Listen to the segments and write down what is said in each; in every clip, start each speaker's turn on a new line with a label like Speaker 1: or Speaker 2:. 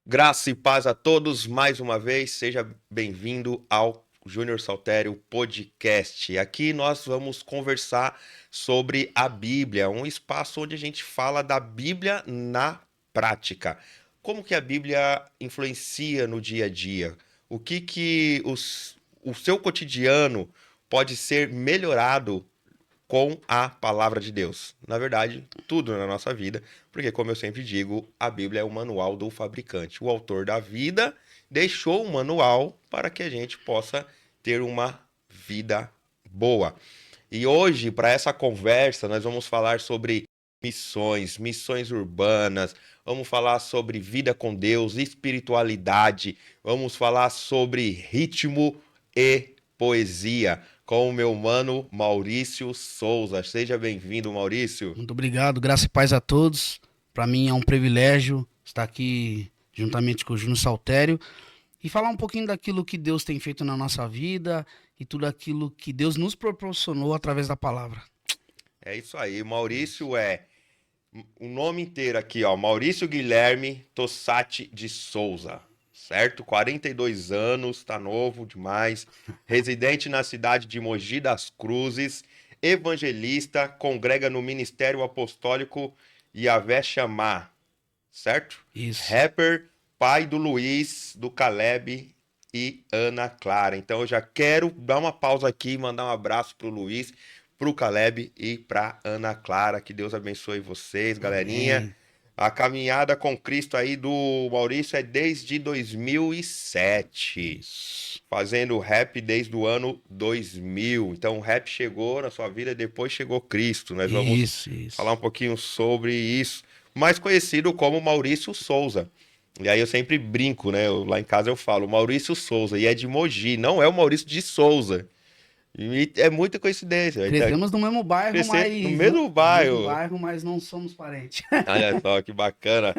Speaker 1: Graça e paz a todos mais uma vez. Seja bem-vindo ao Júnior Saltério Podcast. Aqui nós vamos conversar sobre a Bíblia, um espaço onde a gente fala da Bíblia na prática. Como que a Bíblia influencia no dia a dia? O que o seu cotidiano pode ser melhorado com a palavra de Deus. Na verdade, tudo na nossa vida, porque, como eu sempre digo, a Bíblia é o manual do fabricante. O autor da vida deixou um manual para que a gente possa ter uma vida boa. E hoje, para essa conversa, nós vamos falar sobre missões urbanas, vamos falar sobre vida com Deus, espiritualidade, vamos falar sobre ritmo e poesia com o meu mano Maurício Souza. Seja bem-vindo, Maurício.
Speaker 2: Muito obrigado, graça e paz a todos. Para mim é um privilégio estar aqui juntamente com o Júnior Saltério e falar um pouquinho daquilo que Deus tem feito na nossa vida e tudo aquilo que Deus nos proporcionou através da palavra.
Speaker 1: É isso aí, Maurício é o nome inteiro aqui, ó, Maurício Guilherme Tossati de Souza, certo? 42 anos, tá novo demais, residente na cidade de Mogi das Cruzes, evangelista, congrega no Ministério Apostólico Yahvé Shammah, certo?
Speaker 2: Isso.
Speaker 1: Rapper, pai do Luiz, do Caleb e Ana Clara. Então eu já quero dar uma pausa aqui e mandar um abraço pro Luiz, pro Caleb e pra Ana Clara. Que Deus abençoe vocês, galerinha.
Speaker 2: Amém.
Speaker 1: A caminhada com Cristo aí do Maurício é desde 2007,
Speaker 2: Isso.
Speaker 1: fazendo rap desde o ano 2000. Então o rap chegou na sua vida, depois chegou Cristo. Nós vamos
Speaker 2: Isso,
Speaker 1: falar um
Speaker 2: isso.
Speaker 1: pouquinho sobre isso, mais conhecido como Maurício Souza. E aí eu sempre brinco, né? Lá em casa eu falo Maurício Souza, e é de Mogi, não é o Maurício de Souza. E é muita coincidência.
Speaker 2: Crescemos no mesmo bairro,
Speaker 1: Crescer no
Speaker 2: mas
Speaker 1: mesmo
Speaker 2: no mesmo
Speaker 1: bairro.
Speaker 2: bairro, mas não somos parentes.
Speaker 1: Olha só que bacana.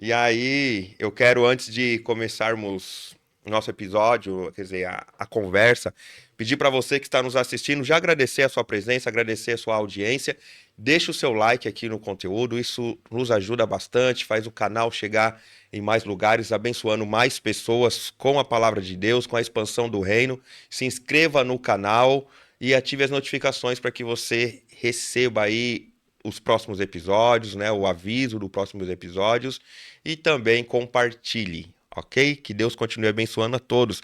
Speaker 1: E aí, eu quero, antes de começarmos o nosso episódio, quer dizer, a conversa, pedir para você que está nos assistindo, já agradecer a sua presença, agradecer a sua audiência. Deixa o seu like aqui no conteúdo, isso nos ajuda bastante, faz o canal chegar em mais lugares, abençoando mais pessoas com a palavra de Deus, com a expansão do reino. Se inscreva no canal e ative as notificações para que você receba aí os próximos episódios, né? O aviso dos próximos episódios e também compartilhe, ok? Que Deus continue abençoando a todos.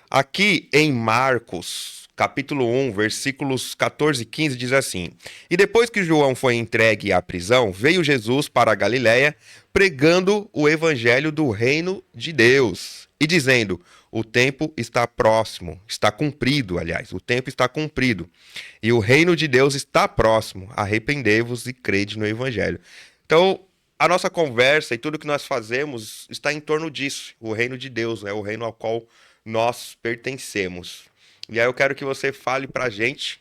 Speaker 1: Aqui em Marcos, capítulo 1, versículos 14 e 15, diz assim: E depois que João foi entregue à prisão, veio Jesus para a Galiléia, pregando o evangelho do reino de Deus e dizendo: O tempo está próximo, está cumprido, aliás, o tempo está cumprido, e o reino de Deus está próximo. Arrependei-vos e crede no evangelho. Então, a nossa conversa e tudo que nós fazemos está em torno disso, o reino de Deus, né? O reino ao qual nós pertencemos. E aí eu quero que você fale pra gente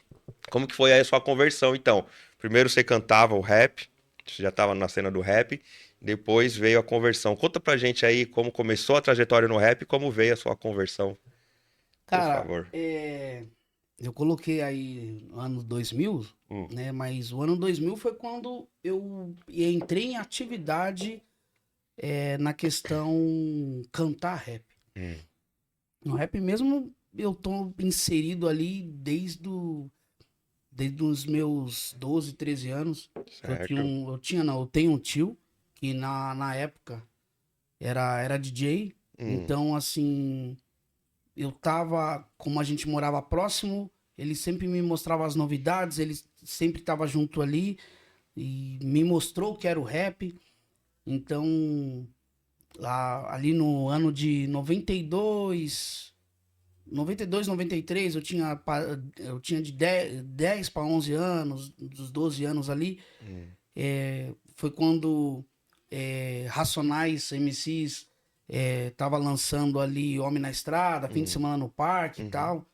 Speaker 1: como que foi aí a sua conversão, então. Primeiro você cantava o rap, você já estava na cena do rap, depois veio a conversão. Conta pra gente aí como começou a trajetória no rap e como veio a sua conversão, por
Speaker 2: Cara,
Speaker 1: favor.
Speaker 2: eu coloquei aí no ano 2000,
Speaker 1: Hum,
Speaker 2: né? Mas o ano 2000 foi quando eu entrei em atividade na questão cantar rap.
Speaker 1: hum,
Speaker 2: No rap mesmo, eu tô inserido ali desde os meus 12, 13 anos.
Speaker 1: certo.
Speaker 2: Eu tenho um tio que na época era DJ.
Speaker 1: Hum,
Speaker 2: Então, assim, eu tava, como a gente morava próximo, ele sempre me mostrava as novidades, ele sempre tava junto ali e me mostrou que era o rap. Então, lá, ali no ano de 92, 93, eu tinha de 10 para 11 anos, dos 12 anos ali.
Speaker 1: hum,
Speaker 2: Foi quando Racionais MCs tava lançando ali Homem na Estrada, fim de
Speaker 1: hum,
Speaker 2: semana no parque e
Speaker 1: uhum.
Speaker 2: tal.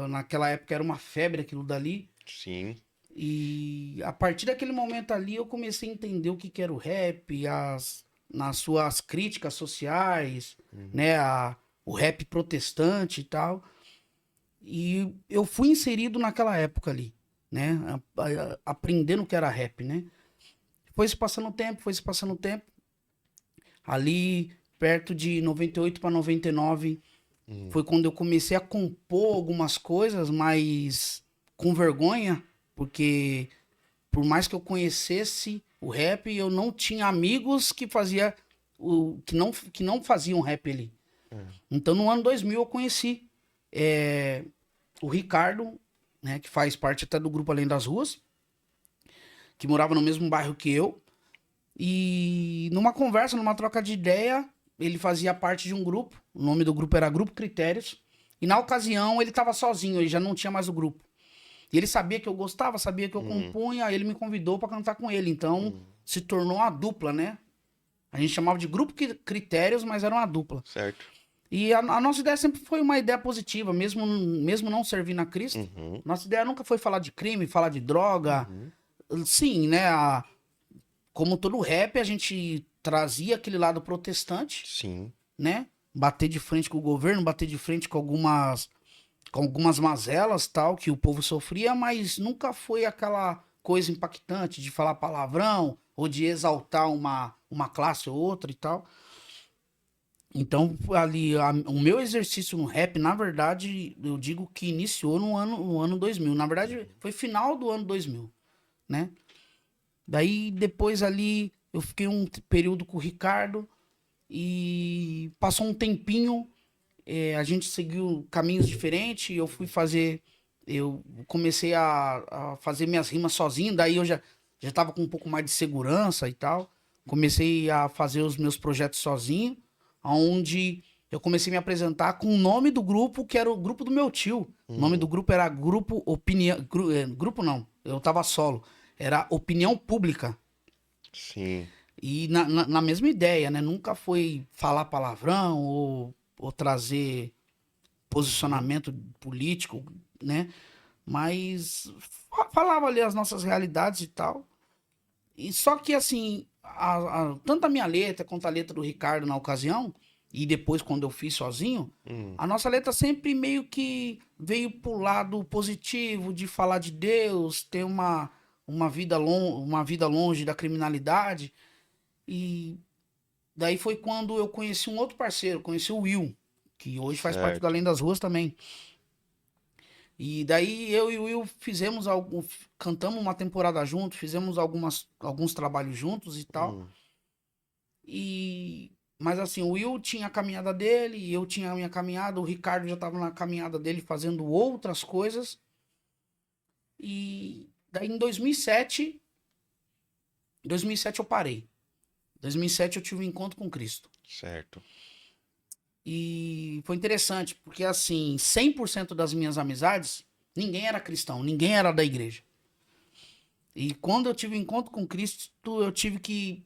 Speaker 2: Naquela época era uma febre aquilo dali.
Speaker 1: Sim.
Speaker 2: E a partir daquele momento ali eu comecei a entender o que que era o rap, nas suas críticas sociais,
Speaker 1: Uhum.
Speaker 2: né? O rap protestante e tal. E eu fui inserido naquela época ali, né? Aprendendo o que era rap, né? Foi se passando o tempo, foi se passando o tempo. Ali perto de 98 para 99, foi quando eu comecei a compor algumas coisas, mas com vergonha, porque por mais que eu conhecesse o rap, eu não tinha amigos que não faziam rap ali. Então no ano 2000 eu conheci o Ricardo, né, que faz parte até do grupo Além das Ruas, que morava no mesmo bairro que eu. E numa conversa, numa troca de ideia, ele fazia parte de um grupo. O nome do grupo era Grupo Critérios. E na ocasião ele estava sozinho, ele já não tinha mais o grupo. E ele sabia que eu gostava, sabia que eu compunha, aí ele me convidou para cantar com ele. Então se tornou uma dupla, né? A gente chamava de Grupo Critérios, mas era uma dupla.
Speaker 1: Certo.
Speaker 2: E a nossa ideia sempre foi uma ideia positiva, mesmo não servindo a Cristo. Nossa ideia nunca foi falar de crime, falar de droga. Sim, né? Como todo rap, a gente trazia aquele lado protestante,
Speaker 1: Sim.
Speaker 2: né? Bater de frente com o governo, bater de frente com algumas mazelas, tal, que o povo sofria, mas nunca foi aquela coisa impactante de falar palavrão ou de exaltar uma classe ou outra e tal. Então, ali, o meu exercício no rap, na verdade, eu digo que iniciou no ano 2000. Na verdade, foi final do ano 2000, né? Daí, depois ali, eu fiquei um período com o Ricardo e passou um tempinho, a gente seguiu caminhos diferentes, eu comecei a fazer minhas rimas sozinho, daí eu já tava com um pouco mais de segurança e tal. Comecei a fazer os meus projetos sozinho, onde eu comecei a me apresentar com o nome do grupo, que era o grupo do meu tio. O nome do grupo era Grupo Opinião... grupo não, eu tava solo. Era Opinião Pública.
Speaker 1: Sim.
Speaker 2: E na mesma ideia, né? Nunca foi falar palavrão ou trazer posicionamento político, né? Mas falava ali as nossas realidades e tal. E só que, assim, tanto a minha letra quanto a letra do Ricardo na ocasião, e depois quando eu fiz sozinho, a nossa letra sempre meio que veio pro lado positivo, de falar de Deus, ter uma vida longe da criminalidade. E daí foi quando eu conheci um outro parceiro, conheci o Will, que hoje faz parte do
Speaker 1: Certo.
Speaker 2: Além das Ruas também. E daí eu e o Will cantamos uma temporada juntos, fizemos alguns trabalhos juntos e tal. Mas assim, o Will tinha a caminhada dele, e eu tinha a minha caminhada, o Ricardo já estava na caminhada dele fazendo outras coisas. E daí em 2007 eu parei. Em 2007 eu tive um encontro com Cristo.
Speaker 1: Certo.
Speaker 2: E foi interessante, porque assim, 100% das minhas amizades, ninguém era cristão, ninguém era da igreja. E quando eu tive um encontro com Cristo, eu tive que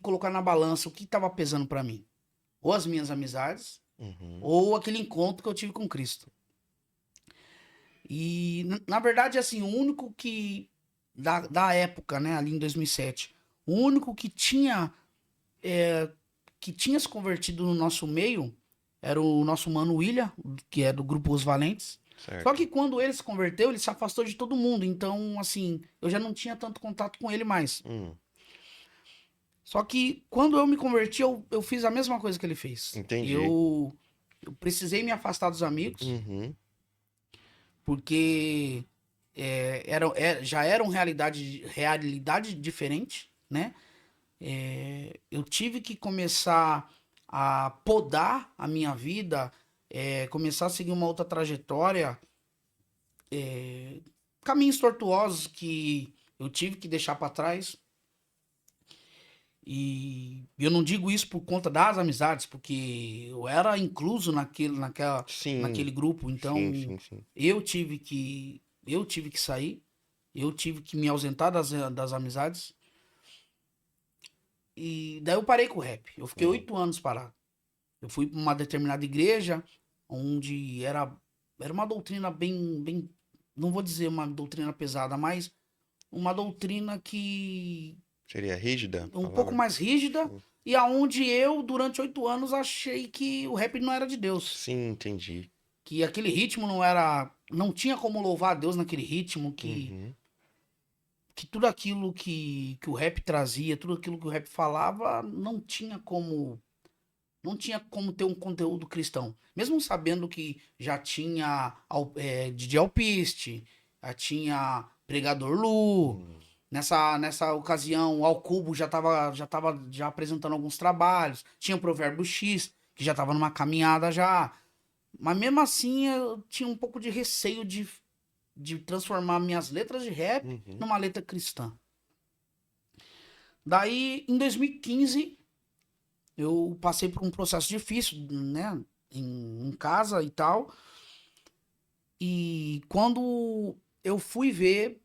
Speaker 2: colocar na balança o que estava pesando para mim. Ou as minhas amizades, ou aquele encontro que eu tive com Cristo. E, na verdade, assim, o único que, da época, né, ali em 2007, o único que tinha se convertido no nosso meio era o nosso mano William, que é do grupo Os Valentes.
Speaker 1: Certo.
Speaker 2: Só que quando ele se converteu, ele se afastou de todo mundo. Então, assim, eu já não tinha tanto contato com ele mais. Só que quando eu me converti, eu fiz a mesma coisa que ele fez.
Speaker 1: Entendi.
Speaker 2: Eu precisei me afastar dos amigos, porque já eram realidade diferente, né? Eu tive que começar a podar a minha vida, começar a seguir uma outra trajetória, caminhos tortuosos que eu tive que deixar para trás. E eu não digo isso por conta das amizades, porque eu era incluso naquele grupo, então
Speaker 1: Sim.
Speaker 2: eu tive que sair, eu tive que me ausentar das amizades. E daí eu parei com o rap. Eu fiquei 8 anos parado. Eu fui para uma determinada igreja, onde era uma doutrina bem, não vou dizer uma doutrina pesada, mas uma doutrina que
Speaker 1: Seria rígida?
Speaker 2: um pouco mais rígida, e aonde eu, durante 8 anos, achei que o rap não era de Deus.
Speaker 1: Sim, entendi.
Speaker 2: Que aquele ritmo não tinha como louvar a Deus naquele ritmo, que tudo aquilo que o rap trazia, tudo aquilo que o rap falava, não tinha como Não tinha como ter um conteúdo cristão. Mesmo sabendo que já tinha DJ Alpiste, já tinha Pregador Lu. Nessa ocasião, o Alcubo já apresentando alguns trabalhos. Tinha o Provérbio X, que já estava numa caminhada já. Mas mesmo assim, eu tinha um pouco de receio de transformar minhas letras de rap numa letra cristã. Daí, em 2015, eu passei por um processo difícil, né? Em casa e tal. E quando eu fui ver,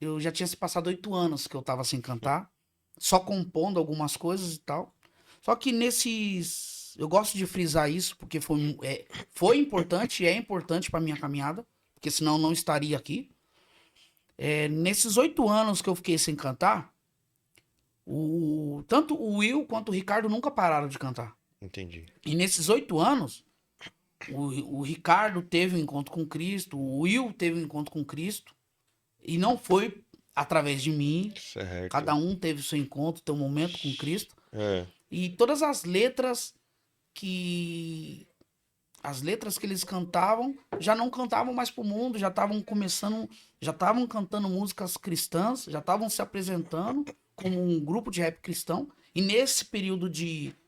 Speaker 2: eu já tinha se passado 8 anos que eu tava sem cantar, só compondo algumas coisas e tal. Só que nesses. Eu gosto de frisar isso, porque foi importante e é importante pra minha caminhada, porque senão eu não estaria aqui. Nesses 8 anos que eu fiquei sem cantar, tanto o Will quanto o Ricardo nunca pararam de cantar.
Speaker 1: Entendi.
Speaker 2: E nesses 8 anos, o Ricardo teve um encontro com Cristo, o Will teve um encontro com Cristo, e não foi através de mim.
Speaker 1: Certo.
Speaker 2: Cada um teve seu encontro, seu momento com Cristo.
Speaker 1: É.
Speaker 2: E todas as letras que eles cantavam, já não cantavam mais pro mundo, já estavam começando, já estavam cantando músicas cristãs, já estavam se apresentando como um grupo de rap cristão. E nesse período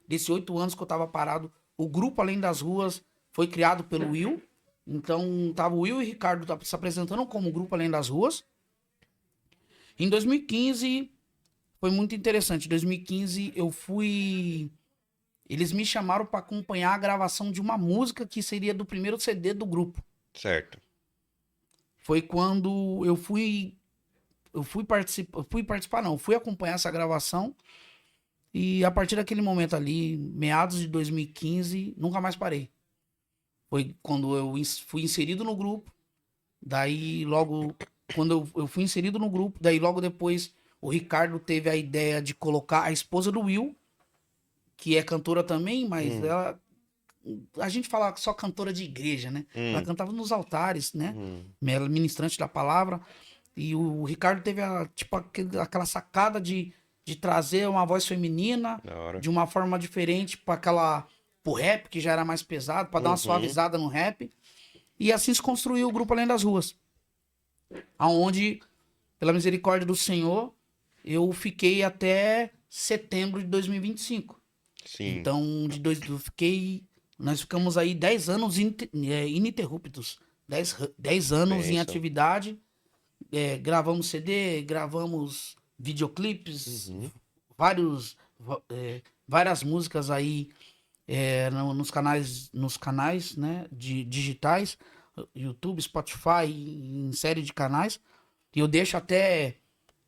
Speaker 2: desses 8 anos que eu tava parado, o grupo Além das Ruas foi criado pelo Will. Então tava o Will e o Ricardo se apresentando como grupo Além das Ruas. Em 2015 foi muito interessante. Em 2015 eu fui. Eles me chamaram para acompanhar a gravação de uma música que seria do primeiro CD do grupo.
Speaker 1: Certo.
Speaker 2: Foi quando eu fui participar, não, fui acompanhar essa gravação. E a partir daquele momento ali, meados de 2015, nunca mais parei. Foi quando eu fui inserido no grupo. Daí logo, quando eu fui inserido no grupo, daí logo depois o Ricardo teve a ideia de colocar a esposa do Will, que é cantora também, mas ela, a gente fala só cantora de igreja, né? Ela cantava nos altares, né? Ela ministrante da palavra. E o Ricardo teve aquela sacada de trazer uma voz feminina de uma forma diferente pro rap, que já era mais pesado, para dar uma suavizada no rap. E assim se construiu o grupo Além das Ruas. Aonde, pela misericórdia do Senhor, eu fiquei até setembro de 2025.
Speaker 1: Sim.
Speaker 2: Então, nós ficamos aí 10 anos ininterruptos. 10 anos em atividade. Gravamos CD, gravamos videoclipes, várias músicas aí nos canais, né, digitais, YouTube, Spotify, em série de canais. E eu deixo até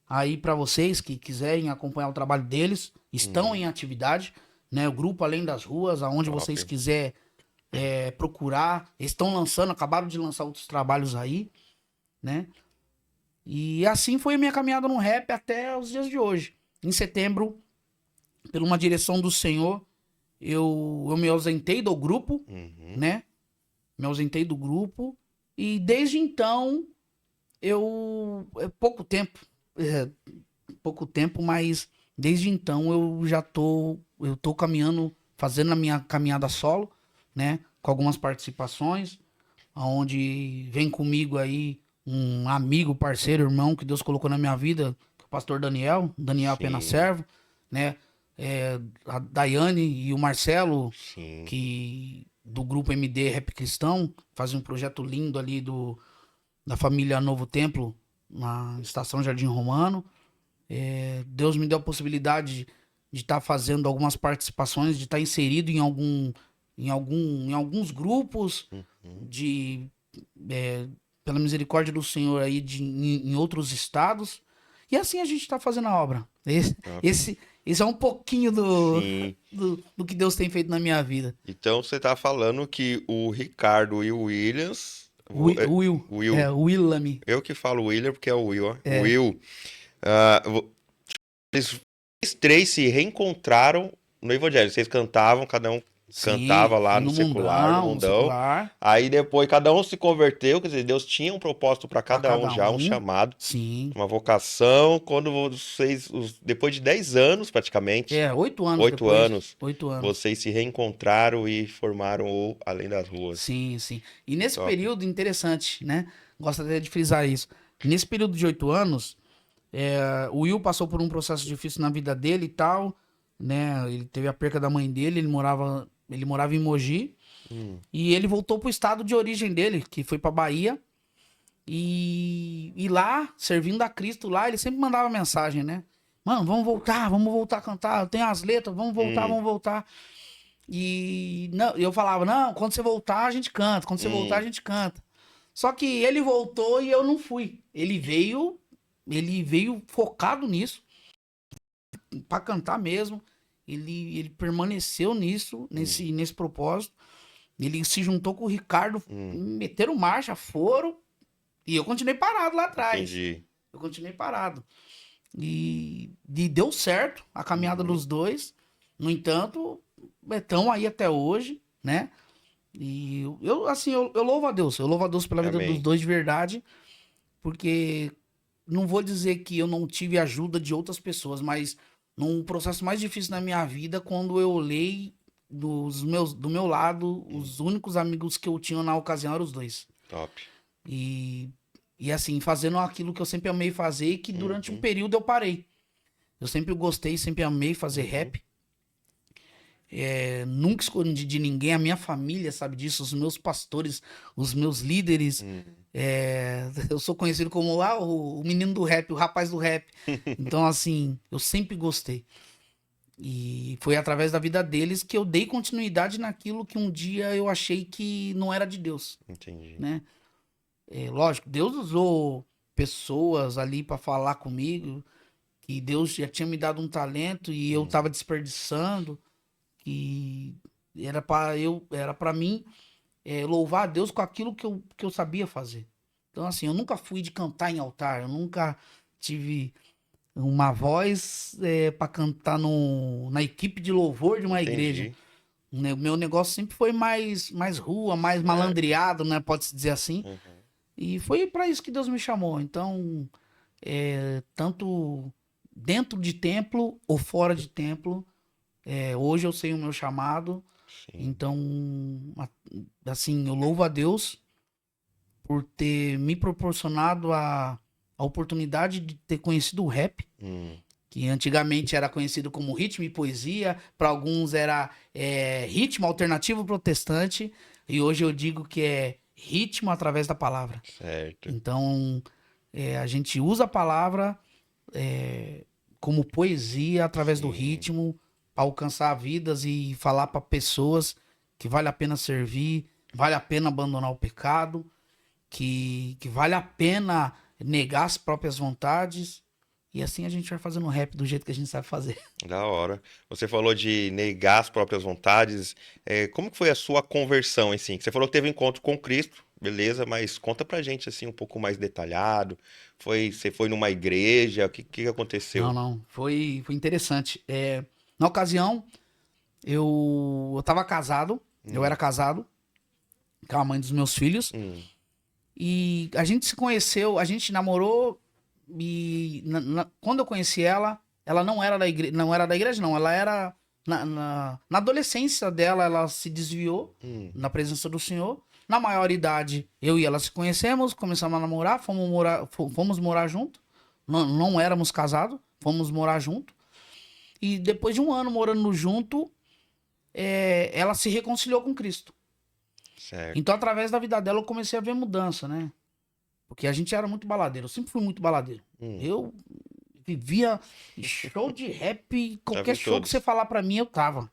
Speaker 2: aí para vocês que quiserem acompanhar o trabalho deles, estão em atividade, né? O grupo Além das Ruas, aonde vocês quiserem procurar, estão acabaram de lançar outros trabalhos aí, né? E assim foi a minha caminhada no rap até os dias de hoje. Em setembro, por uma direção do Senhor, eu me ausentei do grupo, né? Me ausentei do grupo. E desde então, pouco tempo, mas desde então eu tô caminhando, fazendo a minha caminhada solo, né? Com algumas participações, onde vem comigo aí um amigo, parceiro, irmão que Deus colocou na minha vida, o pastor Daniel Apenas Servo, né? A Daiane e o Marcelo, que do grupo MD Rap Cristão, fazem um projeto lindo ali da família Novo Templo, na Estação Jardim Romano. Deus me deu a possibilidade de estar fazendo algumas participações, de estar inserido em alguns grupos, pela misericórdia do Senhor aí em outros estados. E assim a gente está fazendo a obra. Esse é um pouquinho do que Deus tem feito na minha vida.
Speaker 1: Então você tá falando que o Ricardo e o Williams.
Speaker 2: O Will. O Willamy.
Speaker 1: Eu que falo William porque é o Will, ó.
Speaker 2: É.
Speaker 1: Will. Eles três se reencontraram no Evangelho. Vocês cantavam, cada um cantava
Speaker 2: Sim,
Speaker 1: lá no
Speaker 2: no
Speaker 1: secular, no
Speaker 2: mundão, no
Speaker 1: mundão.
Speaker 2: secular,
Speaker 1: Aí depois cada um se converteu, quer dizer, Deus tinha um propósito para
Speaker 2: pra
Speaker 1: cada um
Speaker 2: cada
Speaker 1: já, um
Speaker 2: um.
Speaker 1: chamado,
Speaker 2: Sim.
Speaker 1: uma vocação. Quando vocês, depois de 10 anos praticamente,
Speaker 2: 8 anos
Speaker 1: 8
Speaker 2: depois.
Speaker 1: anos,
Speaker 2: 8 anos.
Speaker 1: vocês se reencontraram e formaram o Além das Ruas.
Speaker 2: Sim, sim. E nesse
Speaker 1: Top.
Speaker 2: período, interessante, né? Gosto até de frisar isso. Nesse período de 8 anos, o Will passou por um processo difícil na vida dele e tal, né? Ele teve a perca da mãe dele, ele morava em Mogi,
Speaker 1: Hum,
Speaker 2: e ele voltou pro estado de origem dele, que foi pra Bahia, e lá, servindo a Cristo lá, ele sempre mandava mensagem, né? Mano, vamos voltar a cantar, eu tenho as letras, vamos voltar,
Speaker 1: hum,
Speaker 2: vamos voltar. E não, eu falava, não, quando você voltar a gente canta, quando você voltar a
Speaker 1: hum,
Speaker 2: gente canta. Só que ele voltou e eu não fui. Ele veio focado nisso, pra cantar mesmo. Ele permaneceu nisso,
Speaker 1: hum,
Speaker 2: nesse propósito. Ele se juntou com o Ricardo,
Speaker 1: hum.
Speaker 2: meteram marcha, foram, e eu continuei parado lá atrás.
Speaker 1: Entendi.
Speaker 2: Eu continuei parado. E deu certo a caminhada
Speaker 1: Uhum.
Speaker 2: dos dois. No entanto, estão aí até hoje, né? E assim, eu louvo a Deus. Eu louvo a Deus pela vida dos
Speaker 1: Amém.
Speaker 2: dois de verdade, porque não vou dizer que eu não tive ajuda de outras pessoas, mas num processo mais difícil na minha vida, quando eu olhei do meu lado,
Speaker 1: Hum,
Speaker 2: os únicos amigos que eu tinha na ocasião eram os dois.
Speaker 1: top.
Speaker 2: E, e assim, fazendo aquilo que eu sempre amei fazer e que durante um
Speaker 1: Uhum,
Speaker 2: período eu parei. Eu sempre gostei, sempre amei fazer
Speaker 1: uhum.
Speaker 2: rap. Nunca escondi de ninguém, a minha família sabe disso, os meus pastores, os meus líderes.
Speaker 1: Hum.
Speaker 2: Eu sou conhecido como o menino do rap, o rapaz do rap. Então, assim, eu sempre gostei. E foi através da vida deles que eu dei continuidade naquilo que um dia eu achei que não era de Deus,
Speaker 1: Entendi.
Speaker 2: né? Lógico, Deus usou pessoas ali para falar comigo, que Deus já tinha me dado um talento e eu tava
Speaker 1: Uhum.
Speaker 2: desperdiçando, que era para mim louvar a Deus com aquilo que eu sabia fazer. Então, assim, eu nunca fui de cantar em altar, eu nunca tive uma voz para cantar na equipe de louvor de uma igreja.
Speaker 1: Entendi.
Speaker 2: Né? O meu negócio sempre foi mais rua, mais
Speaker 1: Certo.
Speaker 2: malandreado, né? Pode-se dizer assim.
Speaker 1: Uhum.
Speaker 2: E foi para isso que Deus me chamou. Então, tanto dentro de templo ou fora de templo, hoje eu sei o meu chamado.
Speaker 1: Sim.
Speaker 2: Então, assim, eu louvo a Deus por ter me proporcionado a oportunidade de ter conhecido o rap,
Speaker 1: Hum,
Speaker 2: que antigamente era conhecido como ritmo e poesia, para alguns era ritmo alternativo protestante, e hoje eu digo que é ritmo através da palavra.
Speaker 1: certo.
Speaker 2: Então, a gente usa a palavra como poesia através do
Speaker 1: Sim.
Speaker 2: ritmo para alcançar vidas e falar para pessoas que vale a pena servir, vale a pena abandonar o pecado, que vale a pena negar as próprias vontades. E assim a gente vai fazendo rap do jeito que a gente sabe fazer.
Speaker 1: Da hora. Você falou de negar as próprias vontades. Como que foi a sua conversão, assim? Você falou que teve um encontro com Cristo, beleza, mas conta pra gente, assim, um pouco mais detalhado. Você foi numa igreja? O que
Speaker 2: Não,
Speaker 1: aconteceu?
Speaker 2: não, foi interessante. Na ocasião, eu tava casado, eu era
Speaker 1: Hum,
Speaker 2: casado com a mãe dos meus filhos.
Speaker 1: hum,
Speaker 2: E a gente se conheceu, a gente namorou e quando eu conheci ela não era da igreja, não, ela era na adolescência dela, ela se desviou
Speaker 1: hum,
Speaker 2: na presença do Senhor. Na maioridade, eu e ela se conhecemos, começamos a namorar, fomos morar junto. Não, não éramos casados, fomos morar junto. E depois de um ano morando junto, ela se reconciliou com Cristo.
Speaker 1: certo.
Speaker 2: Então, através da vida dela, eu comecei a ver mudança, né? Porque a gente era muito baladeiro. Eu sempre fui muito baladeiro.
Speaker 1: Hum,
Speaker 2: Eu vivia show de rap,
Speaker 1: já
Speaker 2: qualquer
Speaker 1: vi
Speaker 2: show que você
Speaker 1: todos.
Speaker 2: falar pra mim, eu tava.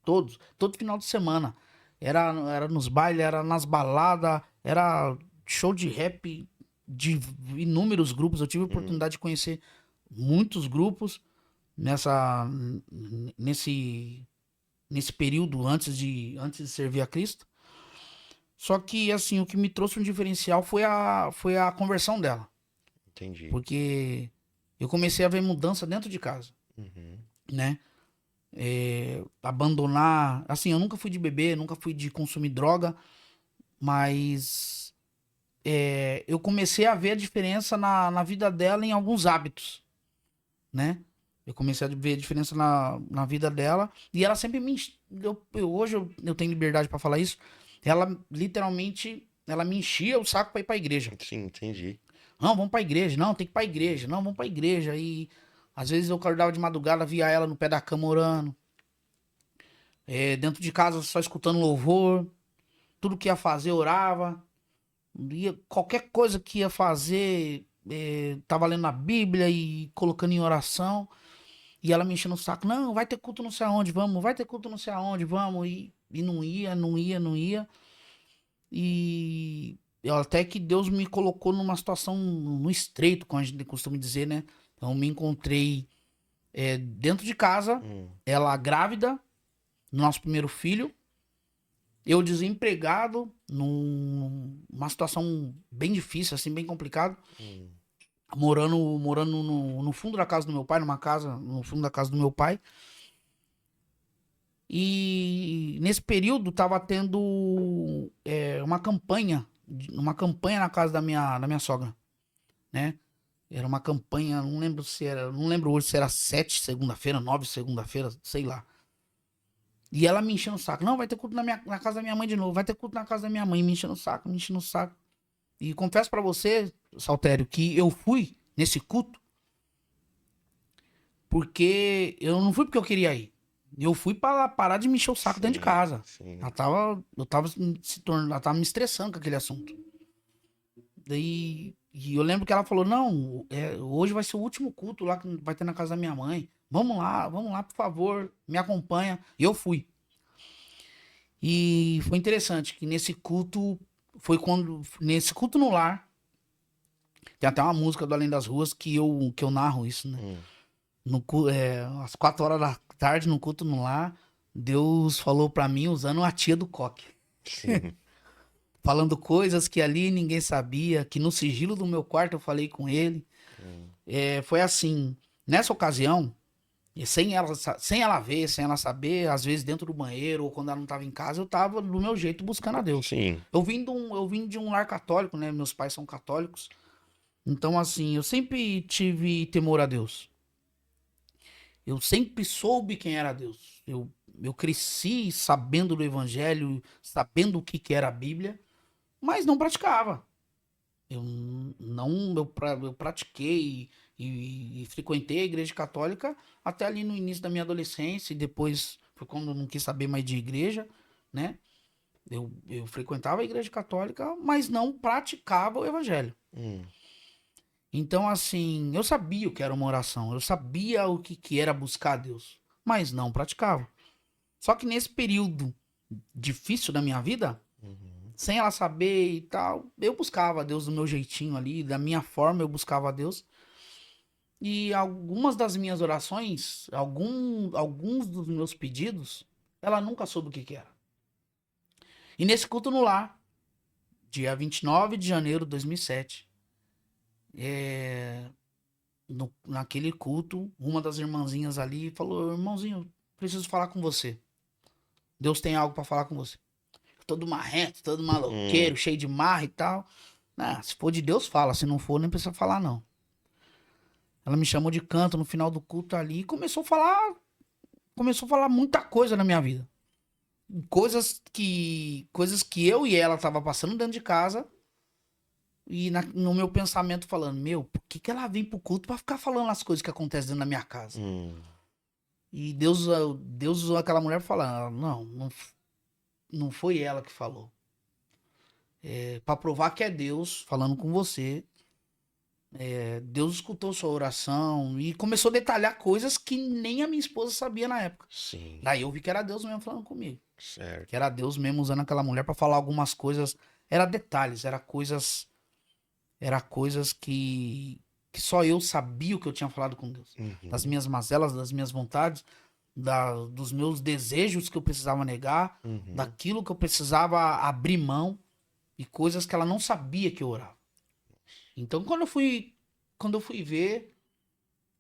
Speaker 2: Todos. Todo final de semana. Era nos bailes, era nas baladas, era show de rap de inúmeros grupos. Eu tive a
Speaker 1: Hum,
Speaker 2: oportunidade de conhecer muitos grupos nesse período antes de servir a Cristo. Só que, assim, o que me trouxe um diferencial foi a conversão dela.
Speaker 1: entendi.
Speaker 2: Porque eu comecei a ver mudança dentro de casa,
Speaker 1: Uhum,
Speaker 2: né? abandonar. Assim, eu nunca fui de beber, nunca fui de consumir droga, mas eu comecei a ver a diferença na vida dela em alguns hábitos, né? Eu comecei a ver a diferença na vida dela e ela sempre me. Hoje eu tenho liberdade pra falar isso. Ela literalmente. Ela me enchia o saco pra ir pra igreja.
Speaker 1: Sim, entendi.
Speaker 2: Não, vamos pra igreja. Não, tem que ir pra igreja. Não, vamos pra igreja. E às vezes eu acordava de madrugada, via ela no pé da cama orando. Dentro de casa só escutando louvor. Tudo que ia fazer, orava. Qualquer coisa que ia fazer, tava lendo a Bíblia e colocando em oração. E ela me enchendo o saco. Não, vai ter culto não sei aonde, vamos. Vai ter culto não sei aonde, vamos. E não ia, não ia, não ia. E até que Deus me colocou numa situação no estreito, como a gente costuma dizer, né? Então me encontrei dentro de casa, ela grávida, no nosso primeiro filho, eu desempregado, numa situação bem difícil, assim, bem complicado, morando no fundo da casa do meu pai, numa casa, no fundo da casa do meu pai. E nesse período tava tendo uma campanha na casa da minha sogra, né? Era uma campanha, não lembro se era, não lembro hoje se era 7 segunda-feira, 9 segunda-feira, sei lá. E ela me enchendo o saco. Não, vai ter culto na casa da minha mãe de novo, vai ter culto na casa da minha mãe, me enchendo o saco, me enchendo o saco. E confesso pra você, Saltério, que eu fui nesse culto porque eu não fui porque eu queria ir. Eu fui para parar de me encher o saco dentro de
Speaker 1: Sim,
Speaker 2: casa.
Speaker 1: sim.
Speaker 2: Ela tava me estressando com aquele assunto. Daí, e eu lembro que ela falou: Não, hoje vai ser o último culto lá que vai ter na casa da minha mãe. Vamos lá, por favor, me acompanha. E eu fui. E foi interessante que nesse culto, nesse culto no lar, tem até uma música do Além das Ruas que eu narro isso, né? Às 4 horas da tarde, no culto no lar, Deus falou pra mim usando a tia do coque.
Speaker 1: Sim.
Speaker 2: Falando coisas que ali ninguém sabia, que no sigilo do meu quarto eu falei com ele. Foi assim, nessa ocasião, e sem ela ver, sem ela saber, às vezes dentro do banheiro ou quando ela não estava em casa, eu estava do meu jeito buscando a Deus.
Speaker 1: Sim.
Speaker 2: Eu vim de um lar católico, né? Meus pais são católicos. Então, assim, eu sempre tive temor a Deus. Eu sempre soube quem era Deus. Eu cresci sabendo do evangelho, sabendo o que era a Bíblia, mas não praticava. Eu pratiquei e frequentei a igreja católica até ali no início da minha adolescência e depois foi quando eu não quis saber mais de igreja, né? Eu frequentava a igreja católica, mas não praticava o evangelho. Então, assim, eu sabia o que era uma oração, eu sabia o que era buscar a Deus, mas não praticava. Só que nesse período difícil da minha vida, sem ela saber e tal, eu buscava a Deus do meu jeitinho ali, da minha forma eu buscava a Deus. E algumas das minhas orações, alguns dos meus pedidos, ela nunca soube o que era. E nesse culto no lar, dia 29 de janeiro de 2007, naquele culto, uma das irmãzinhas ali falou: Irmãozinho, preciso falar com você. Deus tem algo para falar com você. Todo marrento, todo maloqueiro, cheio de marra e tal. Se for de Deus, fala. Se não for, nem precisa falar, não. Ela me chamou de canto no final do culto ali e começou a falar muita coisa na minha vida. Coisas que eu e ela tava passando dentro de casa e no meu pensamento falando: por que ela vem pro culto pra ficar falando as coisas que acontecem dentro da minha casa? E Deus usou aquela mulher pra falar: não foi ela que falou. Pra provar que é Deus falando com você. Deus escutou sua oração e começou a detalhar coisas que nem a minha esposa sabia na época.
Speaker 1: Sim.
Speaker 2: Daí eu vi que era Deus mesmo falando comigo.
Speaker 1: Certo.
Speaker 2: Que era Deus mesmo usando aquela mulher pra falar algumas coisas. Era detalhes, era coisas que só eu sabia o que eu tinha falado com Deus. Das minhas mazelas, das minhas vontades, dos meus desejos que eu precisava negar, daquilo que eu precisava abrir mão e coisas que ela não sabia que eu orava. Então, quando eu fui ver,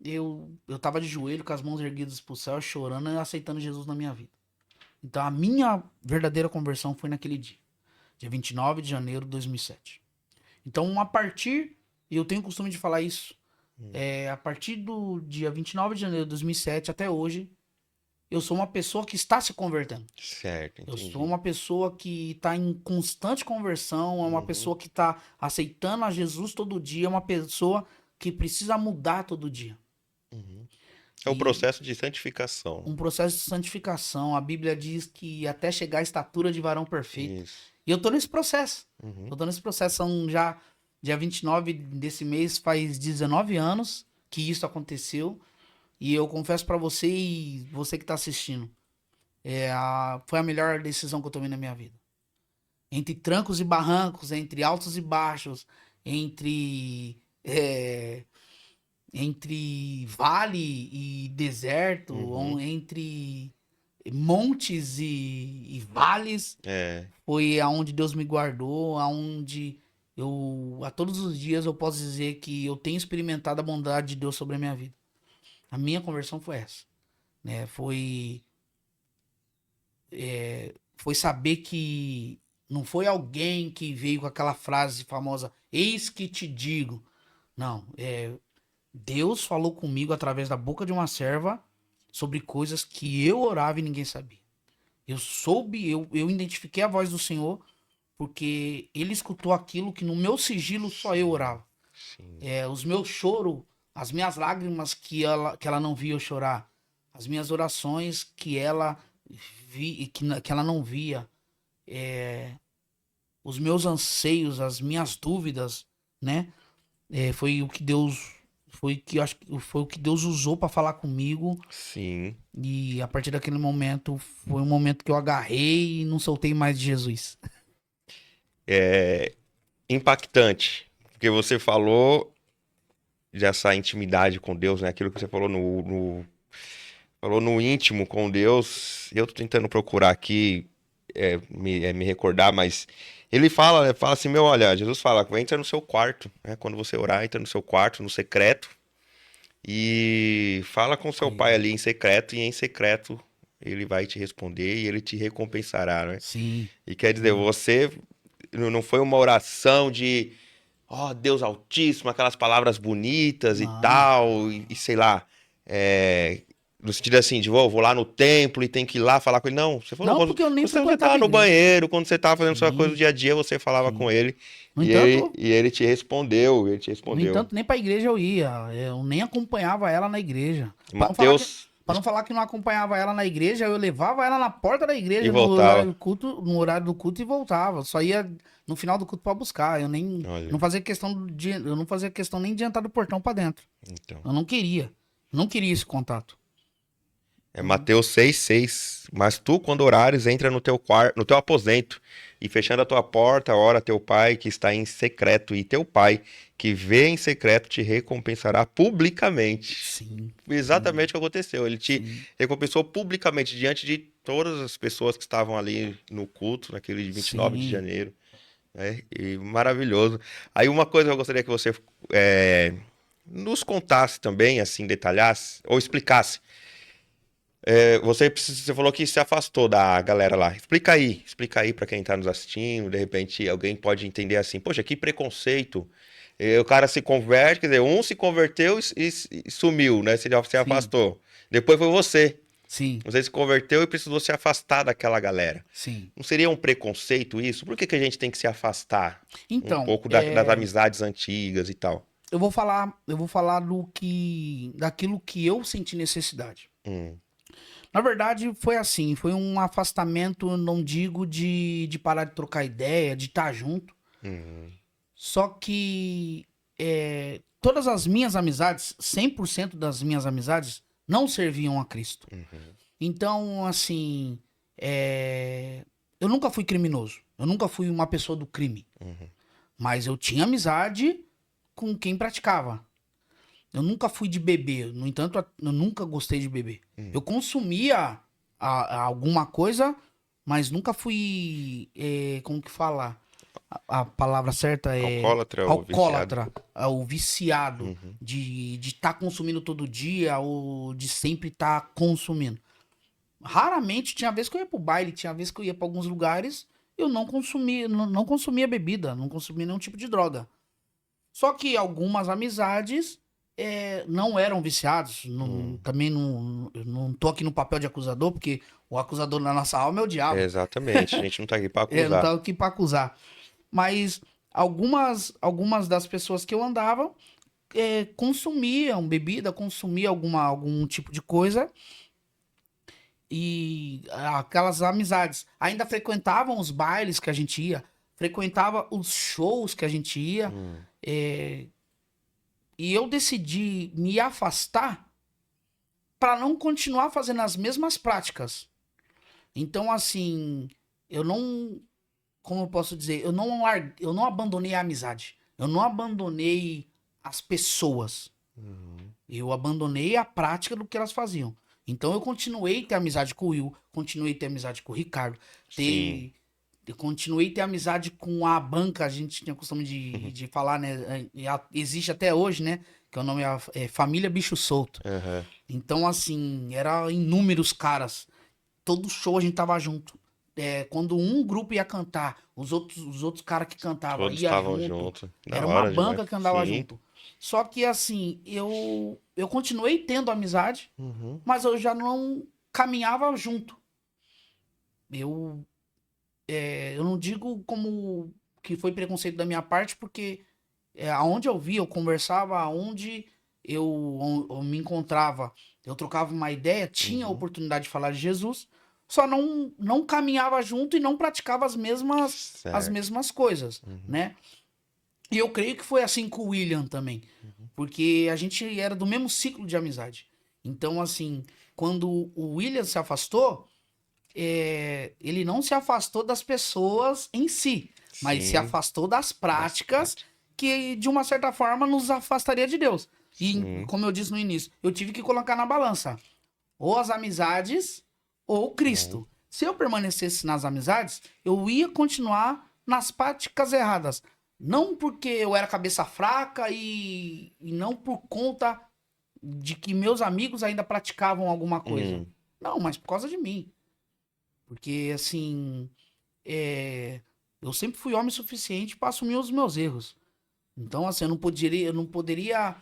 Speaker 2: eu tava de joelho, com as mãos erguidas pro céu, chorando e aceitando Jesus na minha vida. Então a minha verdadeira conversão foi naquele dia 29 de janeiro de 2007. Então eu tenho o costume de falar isso, a partir do dia 29 de janeiro de 2007 até hoje, eu sou uma pessoa que está se convertendo.
Speaker 1: Certo,
Speaker 2: Eu
Speaker 1: entendi.
Speaker 2: sou uma pessoa que está em constante conversão, é uma pessoa que está aceitando a Jesus todo dia, é uma pessoa que precisa mudar todo dia.
Speaker 1: É o
Speaker 2: E
Speaker 1: processo de santificação.
Speaker 2: um processo de santificação. A Bíblia diz que até chegar à estatura de varão perfeito.
Speaker 1: Isso.
Speaker 2: E eu tô nesse processo.
Speaker 1: Uhum.
Speaker 2: Eu tô nesse processo. São já dia 29 desse mês, faz 19 anos que isso aconteceu. E eu confesso pra você e você que tá assistindo, foi a melhor decisão que eu tomei na minha vida. Entre trancos e barrancos, entre altos e baixos, entre entre vale e deserto, ou entre montes e vales,
Speaker 1: É.
Speaker 2: foi aonde Deus me guardou, aonde a todos os dias eu posso dizer que eu tenho experimentado a bondade de Deus sobre a minha vida. A minha conversão foi essa, né? Foi saber que não foi alguém que veio com aquela frase famosa, eis que te digo. Não, Deus falou comigo através da boca de uma serva sobre coisas que eu orava e ninguém sabia. Eu identifiquei a voz do Senhor porque ele escutou aquilo que no meu sigilo só eu orava.
Speaker 1: Sim.
Speaker 2: Os meus choros, as minhas lágrimas que ela não via eu chorar, as minhas orações que ela que ela não via, os meus anseios, as minhas dúvidas, né? Foi o que Deus foi o que Deus usou para falar comigo.
Speaker 1: Sim.
Speaker 2: E a partir daquele momento foi um momento que eu agarrei e não soltei mais de Jesus.
Speaker 1: Impactante. Porque você falou dessa intimidade com Deus, né? Aquilo que você falou falou no íntimo com Deus. Eu tô tentando procurar aqui, me recordar, mas ele fala, né? Fala assim, meu, olha, Jesus fala, entra no seu quarto, né? Quando você orar, entra no seu quarto, no secreto, e fala com seu pai ali em secreto, e em secreto ele vai te responder e ele te recompensará, né?
Speaker 2: Sim.
Speaker 1: E quer dizer, você não foi uma oração de, ó, Deus Altíssimo, aquelas palavras bonitas e
Speaker 2: Não.
Speaker 1: tal, e sei lá, no sentido assim, de vou lá no templo e tem que ir lá falar com ele. Não, você falou,
Speaker 2: Não,
Speaker 1: quando
Speaker 2: porque eu nem
Speaker 1: você
Speaker 2: frequentava
Speaker 1: tava
Speaker 2: a
Speaker 1: no
Speaker 2: igreja.
Speaker 1: banheiro, quando você tava fazendo sua coisa do
Speaker 2: Sim,
Speaker 1: dia a dia, você falava com
Speaker 2: sim.
Speaker 1: ele
Speaker 2: No entanto,
Speaker 1: e ele te respondeu, ele te respondeu.
Speaker 2: nem pra igreja eu ia. Eu nem acompanhava ela na igreja.
Speaker 1: Mateus
Speaker 2: Pra não falar que não acompanhava ela na igreja, eu levava ela na porta da
Speaker 1: e
Speaker 2: igreja
Speaker 1: voltava.
Speaker 2: no horário do culto e voltava. Só ia no final do culto pra buscar.
Speaker 1: Olha,
Speaker 2: Não fazia questão eu não fazia questão nem de entrar do portão pra dentro.
Speaker 1: então.
Speaker 2: Eu não queria. Não queria esse contato.
Speaker 1: É Mateus 6,6. Mas tu, quando orares, entra no teu quarto, no teu aposento, e fechando a tua porta, ora teu pai que está em secreto, e teu pai que vê em secreto te recompensará publicamente.
Speaker 2: Sim.
Speaker 1: Exatamente o que aconteceu. Ele te
Speaker 2: Sim.
Speaker 1: recompensou publicamente diante de todas as pessoas que estavam ali no culto, naquele 29 de
Speaker 2: Sim.
Speaker 1: janeiro. Né? E maravilhoso. Aí uma coisa que eu gostaria que você nos contasse também, assim, detalhasse, ou explicasse. Você falou que se afastou da galera lá. Explica aí pra quem tá nos assistindo. De repente alguém pode entender assim: poxa, que preconceito. O cara se converte, quer dizer, um se converteu e sumiu, né? Você já se
Speaker 2: Sim.
Speaker 1: afastou. Depois foi você.
Speaker 2: Sim.
Speaker 1: Você se converteu e precisou se afastar daquela galera.
Speaker 2: Sim.
Speaker 1: Não seria um preconceito isso? Por que a gente tem que se afastar um
Speaker 2: Então,
Speaker 1: pouco das amizades antigas e tal?
Speaker 2: eu vou falar daquilo que eu senti necessidade.
Speaker 1: Hum,
Speaker 2: Na verdade, foi assim, foi um afastamento, não digo de parar de trocar ideia, de estar junto,
Speaker 1: hum,
Speaker 2: só que todas as minhas amizades, 100% das minhas amizades, não serviam a Cristo. Então, assim, eu nunca fui criminoso, eu nunca fui uma pessoa do crime, mas eu tinha amizade com quem praticava. Eu nunca fui de beber, no entanto, eu nunca gostei de beber. Eu consumia alguma coisa, mas nunca fui, como que fala? a palavra certa é
Speaker 1: Alcoólatra ou viciado?
Speaker 2: alcoólatra, o viciado
Speaker 1: Uhum.
Speaker 2: de estar consumindo todo dia ou de sempre estar consumindo. Raramente, tinha vez que eu ia pro baile, tinha vez que eu ia pra alguns lugares, eu não consumia, não consumia bebida, não consumia nenhum tipo de droga. Só que algumas amizades não eram viciados.
Speaker 1: Hum.
Speaker 2: Também não, eu não tô aqui no papel de acusador, porque o acusador na nossa alma é o diabo.
Speaker 1: Exatamente, a gente não tá aqui pra
Speaker 2: Não
Speaker 1: acusar.
Speaker 2: tá aqui pra acusar. Mas algumas das pessoas que eu andava consumiam bebida, consumiam algum tipo de coisa e aquelas amizades ainda frequentavam os bailes que a gente ia, frequentava os shows que a gente ia,
Speaker 1: Hum.
Speaker 2: é, e eu decidi me afastar para não continuar fazendo as mesmas práticas. Então, assim, eu não, como eu posso dizer, eu não abandonei a amizade, eu não abandonei as pessoas.
Speaker 1: Uhum.
Speaker 2: Eu abandonei a prática do que elas faziam. Então eu continuei a ter amizade com o Will, continuei a ter amizade com o Ricardo,
Speaker 1: Sim.
Speaker 2: ter, eu continuei a ter amizade com a banca, a gente tinha costume de falar, né? Existe até hoje, né? Que o nome é Família Bicho Solto.
Speaker 1: Aham.
Speaker 2: Então, assim, era inúmeros caras. Todo show a gente tava junto. Quando um grupo ia cantar, os outros caras que cantavam
Speaker 1: Todos
Speaker 2: ia
Speaker 1: estavam
Speaker 2: junto.
Speaker 1: juntos. Da
Speaker 2: Era uma
Speaker 1: hora demais.
Speaker 2: banca que andava
Speaker 1: Sim.
Speaker 2: junto. Só que assim, eu continuei tendo amizade,
Speaker 1: Uhum.
Speaker 2: mas eu já não caminhava junto. Eu não digo como que foi preconceito da minha parte, porque aonde eu via, eu conversava, aonde eu me encontrava, eu trocava uma ideia, tinha a
Speaker 1: Uhum.
Speaker 2: oportunidade de falar de Jesus, só não caminhava junto e não praticava as
Speaker 1: Certo.
Speaker 2: mesmas coisas,
Speaker 1: Uhum.
Speaker 2: né? E eu creio que foi assim com o William também,
Speaker 1: Uhum.
Speaker 2: porque a gente era do mesmo ciclo de amizade. Então, assim, quando o William se afastou, ele não se afastou das pessoas em si, mas se
Speaker 1: Sim.
Speaker 2: afastou das
Speaker 1: Das
Speaker 2: práticas
Speaker 1: práticas.
Speaker 2: que, de uma certa forma, nos afastaria de Deus. E,
Speaker 1: Sim.
Speaker 2: como eu disse no início, eu tive que colocar na balança ou as amizades ou
Speaker 1: Bom.
Speaker 2: Cristo. Se eu permanecesse nas amizades, eu ia continuar nas práticas erradas. Não porque eu era cabeça fraca e não por conta de que meus amigos ainda praticavam alguma coisa.
Speaker 1: Hum.
Speaker 2: Não, mas por causa de mim. Porque, assim, eu sempre fui homem suficiente para assumir os meus erros. Então, assim, eu não poderia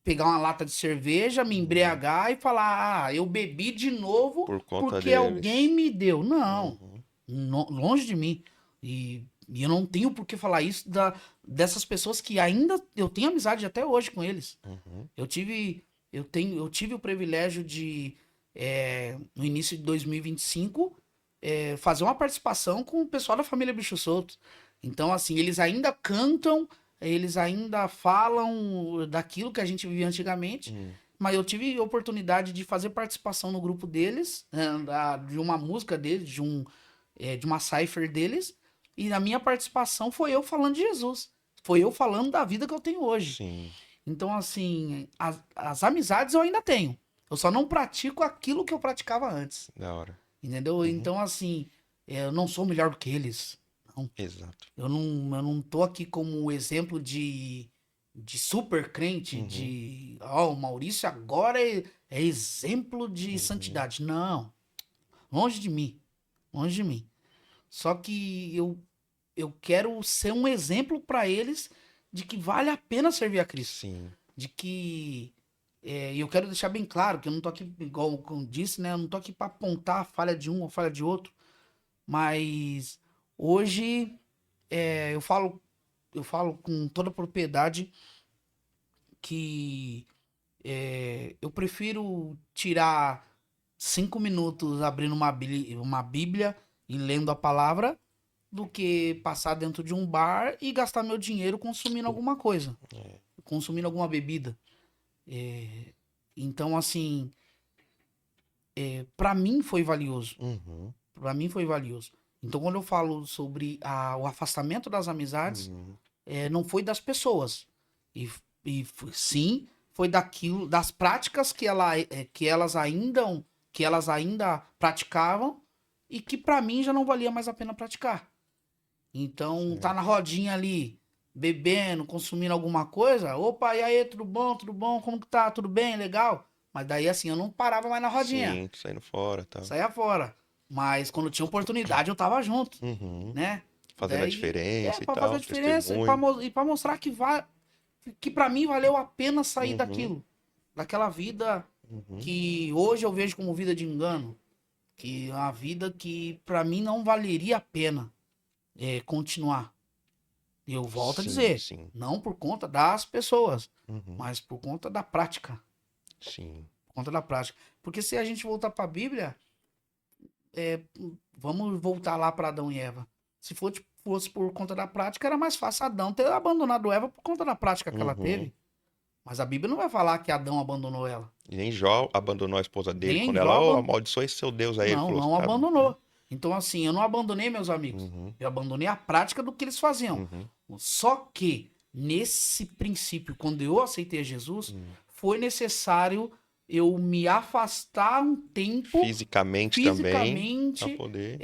Speaker 2: pegar uma lata de cerveja, me
Speaker 1: Uhum.
Speaker 2: embriagar e falar, eu bebi de novo
Speaker 1: Por conta
Speaker 2: porque alguém
Speaker 1: deles.
Speaker 2: me deu. Não,
Speaker 1: Uhum.
Speaker 2: longe de mim. E eu não tenho por que falar isso dessas pessoas que ainda eu tenho amizade até hoje com eles.
Speaker 1: Uhum.
Speaker 2: Eu tive o privilégio de, no início de 2025, fazer uma participação com o pessoal da família Bicho Solto. Então, assim, eles ainda cantam, eles ainda falam daquilo que a gente vivia antigamente,
Speaker 1: Hum.
Speaker 2: mas eu tive a oportunidade de fazer participação no grupo deles, de uma música deles, de uma cipher deles, e a minha participação foi eu falando de Jesus. Foi eu falando da vida que eu tenho hoje.
Speaker 1: Sim.
Speaker 2: Então, assim, as amizades eu ainda tenho. Eu só não pratico aquilo que eu praticava antes.
Speaker 1: Da hora.
Speaker 2: Entendeu?
Speaker 1: Uhum.
Speaker 2: Então, assim, eu não sou melhor do que eles. Não.
Speaker 1: Exato.
Speaker 2: Eu não tô aqui como exemplo de super crente,
Speaker 1: Uhum.
Speaker 2: o Maurício agora é exemplo de
Speaker 1: Uhum.
Speaker 2: santidade. Não. Longe de mim. Longe de mim. Só que eu quero ser um exemplo para eles de que vale a pena servir a Cristo.
Speaker 1: Sim.
Speaker 2: De que e eu quero deixar bem claro que eu não tô aqui, igual eu disse, né? Eu não tô aqui para apontar a falha de um ou a falha de outro. Mas hoje eu falo com toda propriedade que eu prefiro tirar 5 minutos abrindo uma Bíblia e lendo a palavra do que passar dentro de um bar e gastar meu dinheiro consumindo alguma coisa,
Speaker 1: É.
Speaker 2: consumindo alguma bebida. Então, assim, para mim foi valioso.
Speaker 1: Uhum.
Speaker 2: Para mim foi valioso. Então, quando eu falo sobre o afastamento das amizades,
Speaker 1: Uhum.
Speaker 2: não foi das pessoas. Sim, foi daquilo, das práticas que elas ainda praticavam e que para mim já não valia mais a pena praticar. Então, tá na rodinha ali, bebendo, consumindo alguma coisa. Opa, e aí, tudo bom? Tudo bom? Como que tá? Tudo bem? Legal? Mas daí, assim, eu não parava mais na rodinha.
Speaker 1: Sim, saindo fora, tá.
Speaker 2: Saía fora. Mas quando tinha oportunidade, eu tava junto,
Speaker 1: Uhum.
Speaker 2: né?
Speaker 1: Fazendo a
Speaker 2: Daí,
Speaker 1: diferença e
Speaker 2: pra fazer a
Speaker 1: tal,
Speaker 2: diferença e pra mostrar que pra mim valeu a pena sair
Speaker 1: Uhum.
Speaker 2: daquilo. Daquela vida
Speaker 1: Uhum.
Speaker 2: que hoje eu vejo como vida de engano. Que é uma vida que pra mim não valeria a pena continuar. E eu volto a
Speaker 1: Sim,
Speaker 2: dizer,
Speaker 1: sim.
Speaker 2: não por conta das pessoas,
Speaker 1: Uhum.
Speaker 2: mas por conta da prática.
Speaker 1: Sim.
Speaker 2: Por conta da prática. Porque se a gente voltar pra Bíblia, é, vamos voltar lá para Adão e Eva. Se fosse por conta da prática, era mais fácil Adão ter abandonado Eva por conta da prática que ela
Speaker 1: Uhum.
Speaker 2: teve. Mas a Bíblia não vai falar que Adão abandonou ela.
Speaker 1: E nem Jó abandonou a esposa dele
Speaker 2: Nem
Speaker 1: quando ela,
Speaker 2: Jó
Speaker 1: oh, amaldiçoou esse seu Deus aí. Ele
Speaker 2: não,
Speaker 1: falou,
Speaker 2: não
Speaker 1: tá, né?
Speaker 2: abandonou. Então, assim, eu não abandonei meus amigos.
Speaker 1: Uhum.
Speaker 2: Eu abandonei a prática do que eles faziam.
Speaker 1: Uhum.
Speaker 2: Só que, nesse princípio, quando eu aceitei Jesus,
Speaker 1: Uhum.
Speaker 2: foi necessário eu me afastar um tempo
Speaker 1: Fisicamente também, pra
Speaker 2: fisicamente
Speaker 1: poder.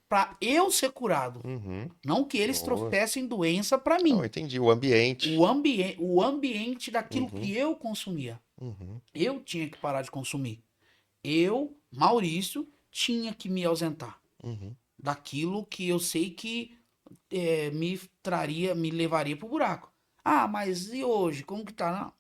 Speaker 2: para eu ser curado.
Speaker 1: Uhum.
Speaker 2: Não que eles
Speaker 1: Boa.
Speaker 2: trouxessem doença para
Speaker 1: Não, eu
Speaker 2: mim.
Speaker 1: entendi. O ambiente.
Speaker 2: O ambiente daquilo
Speaker 1: Uhum.
Speaker 2: que eu consumia.
Speaker 1: Uhum.
Speaker 2: Eu tinha que parar de consumir. Eu, Maurício, tinha que me ausentar
Speaker 1: Uhum.
Speaker 2: daquilo que eu sei que me levaria pro buraco. Ah, mas e hoje? Como que tá? Não.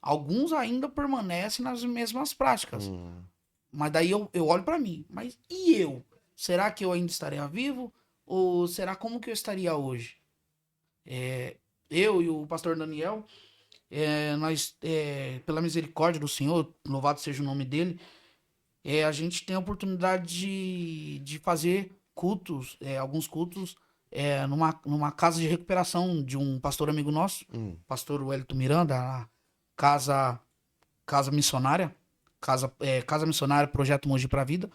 Speaker 2: Alguns ainda permanecem nas mesmas práticas.
Speaker 1: Uhum.
Speaker 2: Mas daí eu olho para mim. Mas e eu? Será que eu ainda estaria vivo? Ou será como que eu estaria hoje? Eu e o pastor Daniel, nós, pela misericórdia do Senhor, louvado seja o nome dele, a gente tem a oportunidade de fazer cultos, alguns cultos, numa casa de recuperação de um pastor amigo nosso,
Speaker 1: Uhum.
Speaker 2: pastor Wellington Miranda, a casa missionária, casa missionária Projeto Mogi para a Vida.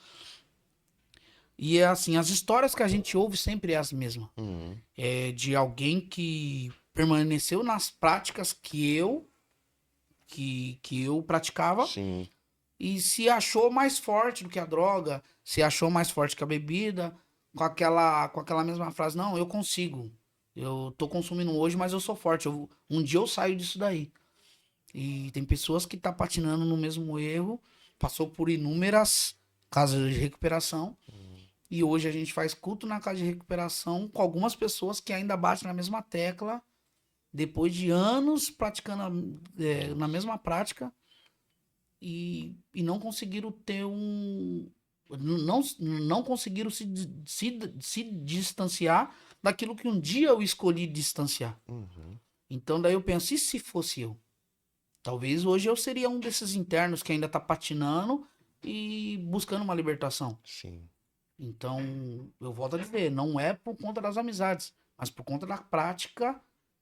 Speaker 2: E é assim, as histórias que a gente ouve sempre é as mesmas.
Speaker 1: Uhum.
Speaker 2: É de alguém que permaneceu nas práticas que eu praticava
Speaker 1: Sim.
Speaker 2: e se achou mais forte do que a droga, se achou mais forte que a bebida, com aquela mesma frase, não, eu consigo. Eu tô consumindo hoje, mas eu sou forte. Um dia eu saio disso daí. E tem pessoas que tá patinando no mesmo erro, passou por inúmeras casas de recuperação. E hoje a gente faz culto na casa de recuperação com algumas pessoas que ainda batem na mesma tecla, depois de anos praticando na mesma prática e não conseguiram ter um. Não conseguiram se distanciar daquilo que um dia eu escolhi distanciar.
Speaker 1: Uhum.
Speaker 2: Então daí eu penso, e se fosse eu? Talvez hoje eu seria um desses internos que ainda tá patinando e buscando uma libertação.
Speaker 1: Sim.
Speaker 2: Então, eu volto a dizer, não é por conta das amizades, mas por conta da prática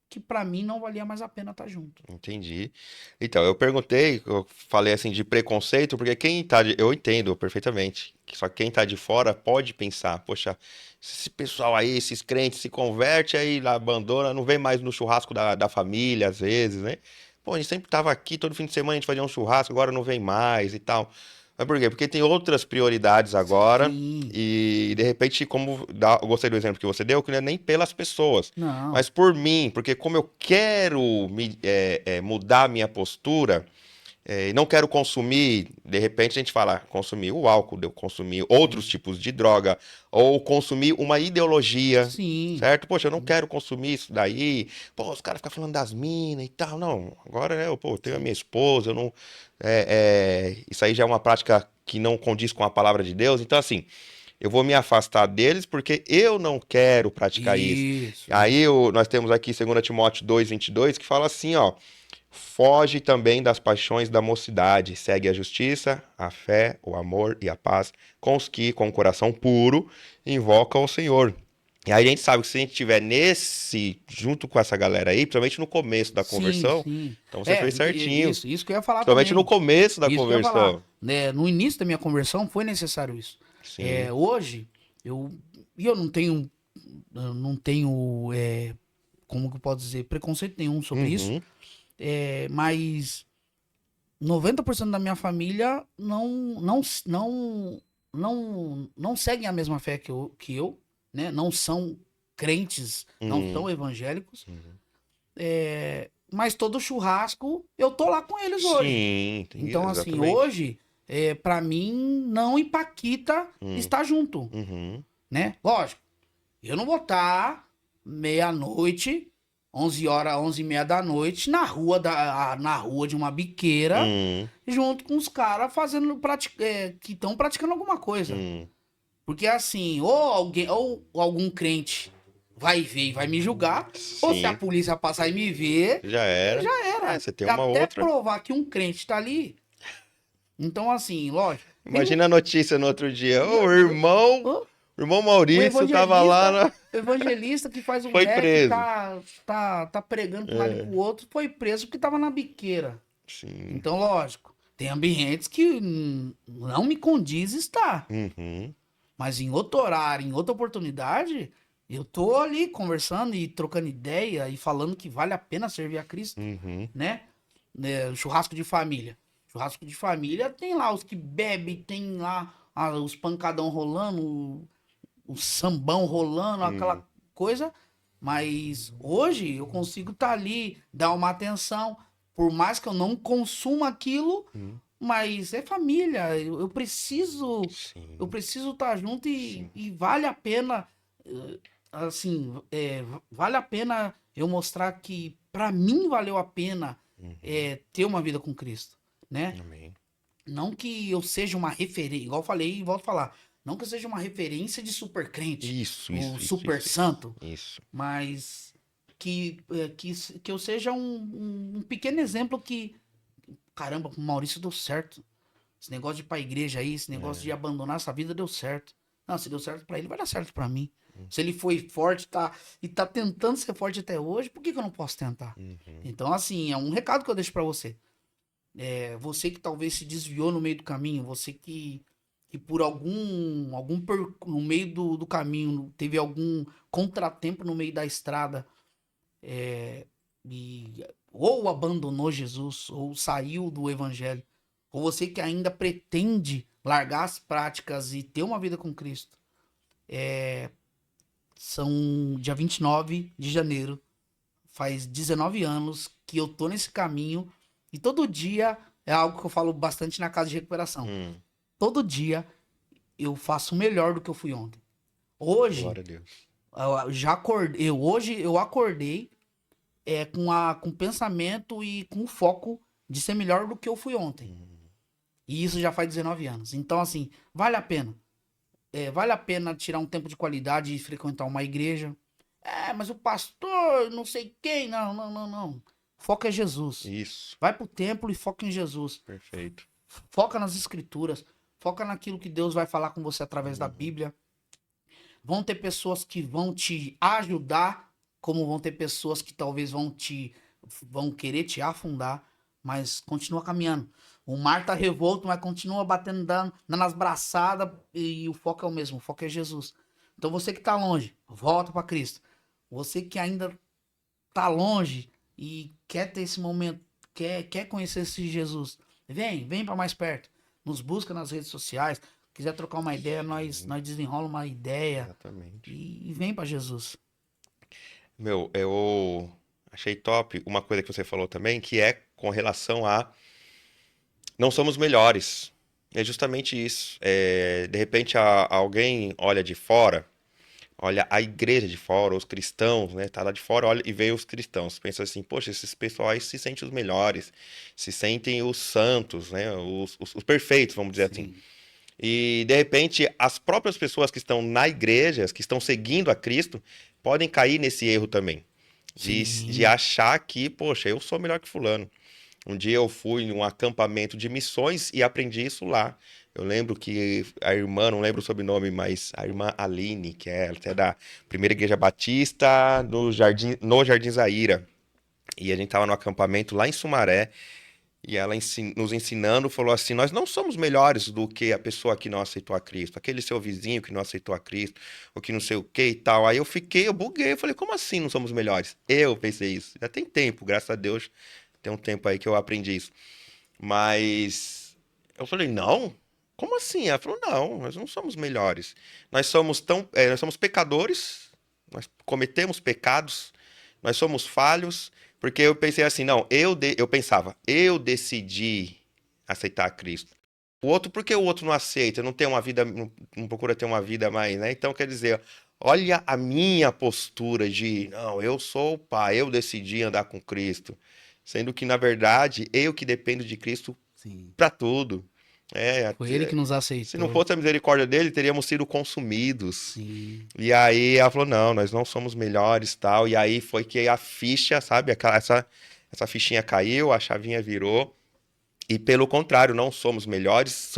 Speaker 2: que pra mim não valia mais a pena estar junto.
Speaker 1: Entendi. Então, eu perguntei, eu falei assim de preconceito, porque quem tá eu entendo perfeitamente. Só que quem tá de fora pode pensar, poxa, esse pessoal aí, esses crentes se converte aí, abandona, não vem mais no churrasco da família, às vezes, né? Pô, a gente sempre tava aqui, todo fim de semana a gente fazia um churrasco, agora não vem mais e tal. Mas por quê? Porque tem outras prioridades agora.
Speaker 2: Sim,
Speaker 1: E de repente, eu gostei do exemplo que você deu, que não é nem pelas pessoas,
Speaker 2: não.
Speaker 1: mas por mim, porque como eu quero mudar a minha postura, e não quero consumir, de repente a gente fala, consumir o álcool, eu consumir outros
Speaker 2: Sim,
Speaker 1: tipos de droga, ou consumir uma ideologia,
Speaker 2: sim,
Speaker 1: certo? Poxa, eu não quero consumir isso daí, pô, os caras ficam falando das minas e tal, não, agora, né, eu tenho a minha esposa, eu não, isso aí já é uma prática que não condiz com a palavra de Deus, então assim, eu vou me afastar deles porque eu não quero praticar isso.
Speaker 2: isso,
Speaker 1: Aí
Speaker 2: isso.
Speaker 1: nós temos aqui 2 Timóteo 2:22 que fala assim, ó, foge também das paixões da mocidade, segue a justiça, a fé, o amor e a paz com os que, com o coração puro, invocam o Senhor. E aí a gente sabe que se a gente estiver junto com essa galera aí, principalmente no começo da
Speaker 2: Sim,
Speaker 1: conversão,
Speaker 2: sim.
Speaker 1: então você fez certinho.
Speaker 2: Isso que eu ia falar
Speaker 1: Principalmente no
Speaker 2: também.
Speaker 1: começo da
Speaker 2: Isso que eu ia falar.
Speaker 1: conversão.
Speaker 2: Né? No início da minha conversão foi necessário isso.
Speaker 1: Sim.
Speaker 2: Hoje, eu não tenho, como que eu posso dizer, preconceito nenhum sobre isso.
Speaker 1: Uhum.
Speaker 2: Mas 90% da minha família não seguem a mesma fé que eu, né? Não são crentes, não
Speaker 1: Uhum.
Speaker 2: tão evangélicos.
Speaker 1: Uhum.
Speaker 2: Mas todo churrasco, eu tô lá com eles hoje.
Speaker 1: Sim,
Speaker 2: Então, assim,
Speaker 1: exatamente.
Speaker 2: hoje, para mim, não impacta
Speaker 1: Hum.
Speaker 2: estar junto,
Speaker 1: Uhum.
Speaker 2: né? Lógico, eu não vou estar meia-noite, 11 horas, 11h30 da noite, na rua de uma biqueira,
Speaker 1: Hum.
Speaker 2: junto com os caras que estão praticando alguma coisa.
Speaker 1: Hum.
Speaker 2: Porque assim, ou algum crente vai ver e vai me julgar, ou se a
Speaker 1: Sim,
Speaker 2: polícia passar e me ver,
Speaker 1: já era.
Speaker 2: já
Speaker 1: É,
Speaker 2: era.
Speaker 1: você tem uma
Speaker 2: Até
Speaker 1: outra.
Speaker 2: provar que um crente tá ali. Então, assim, lógico, tem um.
Speaker 1: Imagina a notícia no outro dia. Ô,
Speaker 2: Meu Deus. Ô,
Speaker 1: o irmão
Speaker 2: o
Speaker 1: Maurício tava lá
Speaker 2: evangelista,
Speaker 1: na...
Speaker 2: o evangelista que faz um
Speaker 1: Foi
Speaker 2: rap,
Speaker 1: preso.
Speaker 2: tá pregando pra um lado e pro
Speaker 1: É,
Speaker 2: outro, foi preso porque tava na biqueira.
Speaker 1: sim.
Speaker 2: Então, lógico, tem ambientes que não me condiz estar.
Speaker 1: Uhum.
Speaker 2: Mas em outro horário, em outra oportunidade, eu tô ali conversando e trocando ideia e falando que vale a pena servir a Cristo,
Speaker 1: Uhum.
Speaker 2: né? Churrasco de família. Churrasco de família tem lá os que bebem, tem lá os pancadão rolando, o sambão rolando,
Speaker 1: Hum.
Speaker 2: aquela coisa. Mas hoje eu consigo estar ali, dar uma atenção, por mais que eu não consuma aquilo,
Speaker 1: Hum.
Speaker 2: mas é família. Eu
Speaker 1: Sim.
Speaker 2: preciso estar junto
Speaker 1: Sim.
Speaker 2: e vale a pena, assim, vale a pena eu mostrar que para mim valeu a pena
Speaker 1: Uhum.
Speaker 2: ter uma vida com Cristo, né?
Speaker 1: Amém.
Speaker 2: Não que eu seja uma referência, igual eu falei e volto a falar, não que eu seja uma referência de super crente,
Speaker 1: Isso,
Speaker 2: o
Speaker 1: isso, isso,
Speaker 2: super
Speaker 1: isso, isso.
Speaker 2: santo,
Speaker 1: Isso.
Speaker 2: mas que eu seja um pequeno exemplo que, caramba, o Maurício deu certo. Esse negócio de ir pra igreja aí, esse negócio de
Speaker 1: É.
Speaker 2: abandonar essa vida deu certo. Não, se deu certo pra ele, vai dar certo pra mim. Se ele foi forte, e tá tentando ser forte até hoje, por que que eu não posso tentar?
Speaker 1: Uhum.
Speaker 2: Então, assim, é um recado que eu deixo pra você. Você que talvez se desviou no meio do caminho, você que por no meio do caminho, teve algum contratempo no meio da estrada, ou abandonou Jesus, ou saiu do evangelho, ou você que ainda pretende largar as práticas e ter uma vida com Cristo, são dia 29 de janeiro, faz 19 anos que eu tô nesse caminho e todo dia é algo que eu falo bastante na casa de recuperação.
Speaker 1: Hum.
Speaker 2: Todo dia eu faço melhor do que eu fui ontem. Hoje,
Speaker 1: Glória a Deus.
Speaker 2: hoje eu acordei com pensamento e com foco de ser melhor do que eu fui ontem.
Speaker 1: Hum.
Speaker 2: E isso já faz 19 anos. Então, assim, vale a pena. Vale a pena tirar um tempo de qualidade e frequentar uma igreja. Mas o pastor, não sei quem. Não, não, não, não. Foca é Jesus.
Speaker 1: Isso.
Speaker 2: Vai pro templo e foca em Jesus.
Speaker 1: Perfeito.
Speaker 2: Foca nas escrituras. Foca naquilo que Deus vai falar com você através da
Speaker 1: Uhum.
Speaker 2: Bíblia. Vão ter pessoas que vão te ajudar, como vão ter pessoas que talvez vão querer te afundar, mas continua caminhando. O mar tá revolto, mas continua batendo, dando as braçadas e o foco é o mesmo, o foco é Jesus. Então você que tá longe, volta para Cristo. Você que ainda tá longe e quer ter esse momento, quer conhecer esse Jesus, vem para mais perto. Nos busca nas redes sociais. Quiser trocar uma ideia,
Speaker 1: Sim,
Speaker 2: nós desenrola uma ideia
Speaker 1: exatamente.
Speaker 2: e vem para Jesus.
Speaker 1: Meu, eu achei top uma coisa que você falou também, que é com relação a não somos melhores. É justamente isso. De repente alguém olha de fora, olha a igreja de fora, os cristãos, né? Tá lá de fora, olha e vê os cristãos. Pensa assim, poxa, esses pessoais se sentem os melhores, se sentem os santos, né? Os perfeitos, vamos dizer assim.
Speaker 2: Sim,
Speaker 1: E de repente, as próprias pessoas que estão na igreja, que estão seguindo a Cristo, podem cair nesse erro também. De
Speaker 2: sim,
Speaker 1: achar que, poxa, eu sou melhor que fulano. Um dia eu fui num acampamento de missões e aprendi isso lá. Eu lembro que a irmã, não lembro o sobrenome, mas a irmã Aline, que é até da Primeira Igreja Batista no Jardim Zaira. E a gente tava no acampamento lá em Sumaré. E ela nos ensinando, falou assim: Nós não somos melhores do que a pessoa que não aceitou a Cristo, aquele seu vizinho que não aceitou a Cristo, ou que não sei o que e tal. Aí eu buguei, eu falei: Como assim não somos melhores? Eu pensei isso. Já tem tempo, graças a Deus, tem um tempo aí que eu aprendi isso. Mas eu falei: Não? Como assim? Ela falou: Não, nós não somos melhores. Nós somos pecadores nós cometemos pecados, nós somos falhos, porque eu pensei assim, não, eu pensava, eu decidi aceitar Cristo. O outro, por que o outro não aceita? Não tem uma vida, não procura ter uma vida mais, né? Então, quer dizer, olha a minha postura de, não, eu sou o pai, eu decidi andar com Cristo. Sendo que, na verdade, eu que dependo de Cristo
Speaker 2: Sim.
Speaker 1: para tudo. É,
Speaker 2: Foi ele que nos
Speaker 1: se não
Speaker 2: aceitou.
Speaker 1: fosse a misericórdia dele, teríamos sido consumidos.
Speaker 2: Sim.
Speaker 1: E aí ela falou, não, nós não somos melhores, tal. E aí foi que a ficha, sabe, essa fichinha caiu, a chavinha virou. E pelo contrário, não somos melhores,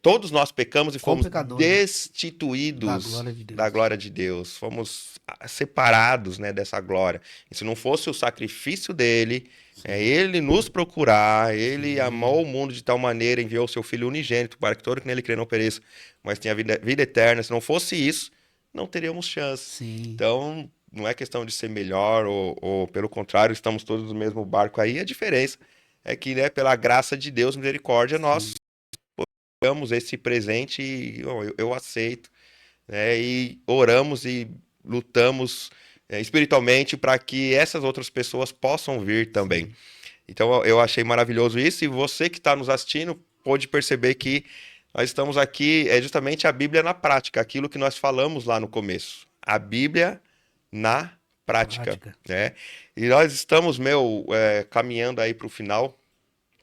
Speaker 1: todos nós pecamos e
Speaker 2: Como
Speaker 1: fomos
Speaker 2: pecador, né? Da
Speaker 1: destituídos
Speaker 2: glória de
Speaker 1: da
Speaker 2: Deus.
Speaker 1: glória de Deus. Fomos separados, né, dessa glória. E se não fosse o sacrifício dele,
Speaker 2: Sim.
Speaker 1: ele nos procurar, ele amou
Speaker 2: Sim.
Speaker 1: o mundo de tal maneira, enviou o seu Filho unigênito para que todo que nele crê não pereça, mas tenha vida eterna. Se não fosse isso, não teríamos chance.
Speaker 2: Sim.
Speaker 1: Então, não é questão de ser melhor ou pelo contrário, estamos todos no mesmo barco aí. A diferença é que, né, pela graça de Deus, misericórdia, nós
Speaker 2: Sim.
Speaker 1: damos esse presente e eu aceito, né? E oramos e lutamos espiritualmente para que essas outras pessoas possam vir também.
Speaker 2: Sim.
Speaker 1: Então eu achei maravilhoso isso e você que está nos assistindo pode perceber que nós estamos aqui justamente a Bíblia na prática, aquilo que nós falamos lá no começo. A Bíblia na prática,
Speaker 2: Prática.
Speaker 1: né? E nós estamos, caminhando aí para o final.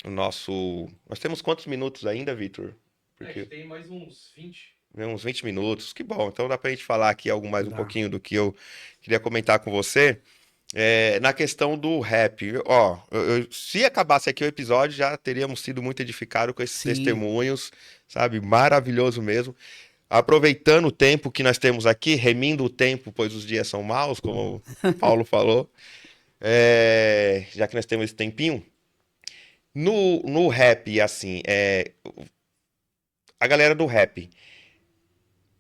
Speaker 1: O nosso. Nós temos quantos minutos ainda, Vitor?
Speaker 3: É, que
Speaker 1: Porque
Speaker 3: tem mais uns 20.
Speaker 1: uns 20 minutos. Que bom. Então dá pra gente falar aqui algo mais um
Speaker 2: Dá.
Speaker 1: pouquinho do que eu queria comentar com você. Na questão do rap. Ó, se acabasse aqui o episódio, já teríamos sido muito edificados com esses
Speaker 2: Sim.
Speaker 1: testemunhos, sabe? Maravilhoso mesmo. Aproveitando o tempo que nós temos aqui, remindo o tempo, pois os dias são maus, como Paulo falou. Já que nós temos esse tempinho. No rap, assim, a galera do rap,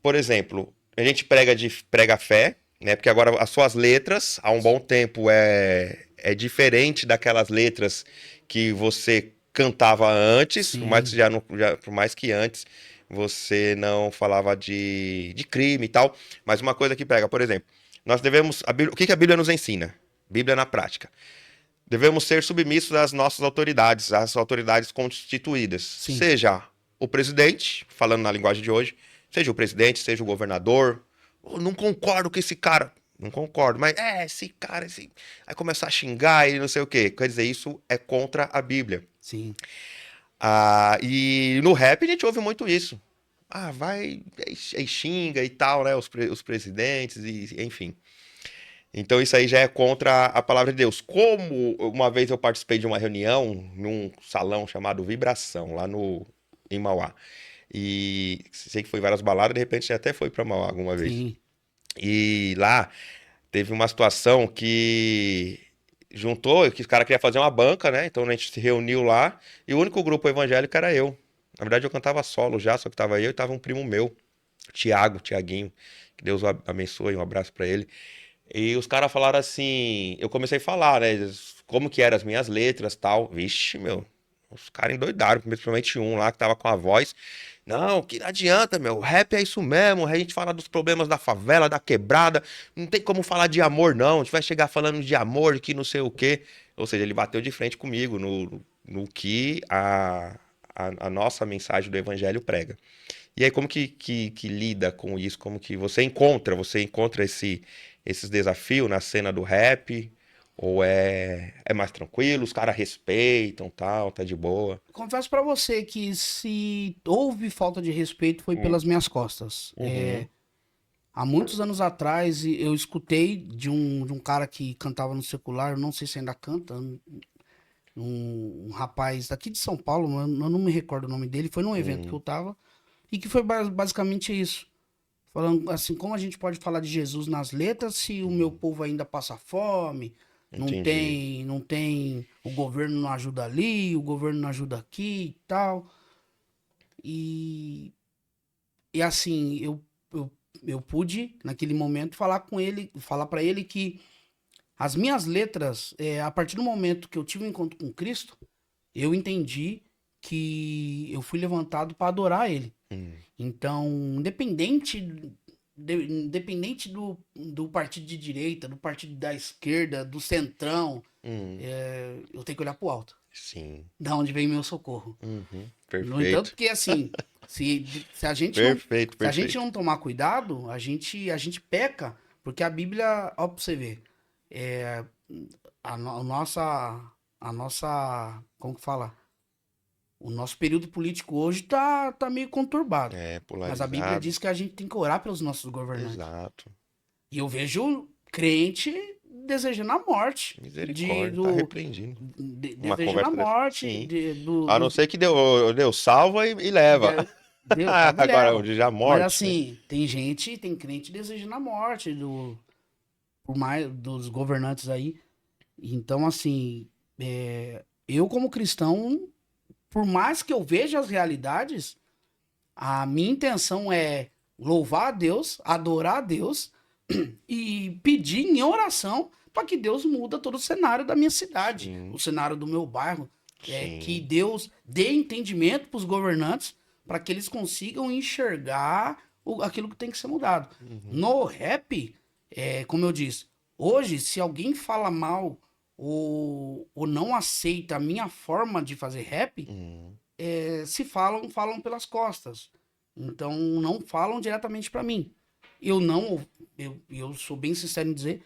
Speaker 1: por exemplo, a gente prega fé, né? Porque agora as suas letras, há um bom tempo, é diferente daquelas letras que você cantava antes, por mais que,
Speaker 2: Sim.
Speaker 1: por mais que antes você não falava de crime e tal. Mas uma coisa que pega, por exemplo, nós devemos. O que que a Bíblia nos ensina? Bíblia na prática. Devemos ser submissos às nossas autoridades, às autoridades constituídas.
Speaker 2: Sim.
Speaker 1: Seja o presidente, falando na linguagem de hoje, seja o presidente, seja o governador. Eu não concordo com esse cara. Não concordo, mas esse cara, esse. Aí começar a xingar e não sei o quê. Quer dizer, isso é contra a Bíblia.
Speaker 2: Sim.
Speaker 1: E no rap a gente ouve muito isso. Vai, aí xinga e tal, né? Os presidentes, e enfim. Então isso aí já é contra a palavra de Deus. Como uma vez eu participei de uma reunião num salão chamado Vibração, lá no em Mauá. E sei que foi em várias baladas, de repente até foi para Mauá alguma vez.
Speaker 2: Sim.
Speaker 1: E lá teve uma situação que juntou, que os caras queriam fazer uma banca, né? Então a gente se reuniu lá e o único grupo evangélico era eu. Na verdade eu cantava solo já, só que tava eu e tava um primo meu, Tiaguinho, que Deus o abençoe, um abraço para ele. E os caras falaram assim, eu comecei a falar, né, como que eram as minhas letras, tal. Vixe, meu, os caras endoidaram, principalmente um lá que tava com a voz. Não, que não adianta, meu, rap é isso mesmo, a gente fala dos problemas da favela, da quebrada, não tem como falar de amor não, a gente vai chegar falando de amor, de que não sei o quê. Ou seja, ele bateu de frente comigo no que a nossa mensagem do evangelho prega. E aí, como que lida com isso? Como que você encontra esses desafios na cena do rap? Ou é mais tranquilo, os caras respeitam, tal, tá de boa?
Speaker 2: Confesso pra você que se houve falta de respeito foi
Speaker 1: Hum.
Speaker 2: pelas minhas costas.
Speaker 1: Uhum.
Speaker 2: Há muitos anos atrás eu escutei de um cara que cantava no secular, eu não sei se ainda canta, um rapaz daqui de São Paulo, eu não me recordo o nome dele, foi num evento que eu tava, e que foi basicamente isso. Falando assim, como a gente pode falar de Jesus nas letras se o meu povo ainda passa fome,
Speaker 1: Entendi.
Speaker 2: não tem, o governo não ajuda ali, o governo não ajuda aqui e tal. E, e assim, eu pude, naquele momento, falar com ele, falar para ele que as minhas letras, a partir do momento que eu tive um encontro com Cristo, eu entendi que eu fui levantado para adorar ele.
Speaker 1: Hum.
Speaker 2: Então, independente. independente do partido de direita, do partido da esquerda, do centrão, eu tenho que olhar pro alto.
Speaker 1: Sim.
Speaker 2: Da onde vem meu socorro. No entanto,
Speaker 1: Perfeito.
Speaker 2: porque assim, se a gente
Speaker 1: Perfeito,
Speaker 2: se a gente
Speaker 1: perfeito.
Speaker 2: não tomar cuidado, a gente peca, porque a Bíblia, ó, pra você ver, a nossa, como que fala? O nosso período político hoje tá meio conturbado.
Speaker 1: É,
Speaker 2: Mas a Bíblia
Speaker 1: polarizado.
Speaker 2: diz que a gente tem que orar pelos nossos governantes.
Speaker 1: Exato.
Speaker 2: E eu vejo crente desejando a morte.
Speaker 1: Misericórdia, tá repreendindo. Uma
Speaker 2: Desejando a
Speaker 1: conversa dessa.
Speaker 2: morte
Speaker 1: Sim.
Speaker 2: do,
Speaker 1: A não
Speaker 2: dos
Speaker 1: ser que Deus salva e leva.
Speaker 2: Deus, salve e
Speaker 1: Agora,
Speaker 2: leva.
Speaker 1: onde já
Speaker 2: Mas
Speaker 1: morte, né?
Speaker 2: assim, tem crente desejando a morte por mais, dos governantes aí. Então, assim, eu como cristão, por mais que eu veja as realidades, a minha intenção é louvar a Deus, adorar a Deus e pedir em oração para que Deus muda todo o cenário da minha cidade,
Speaker 1: Sim.
Speaker 2: o cenário do meu bairro.
Speaker 1: Sim.
Speaker 2: Que Deus dê entendimento para os governantes para que eles consigam enxergar aquilo que tem que ser mudado. No rap, como eu disse, hoje, se alguém fala mal ou não aceita a minha forma de fazer rap, se falam pelas costas. Então, não falam diretamente para mim. Eu sou bem sincero em dizer,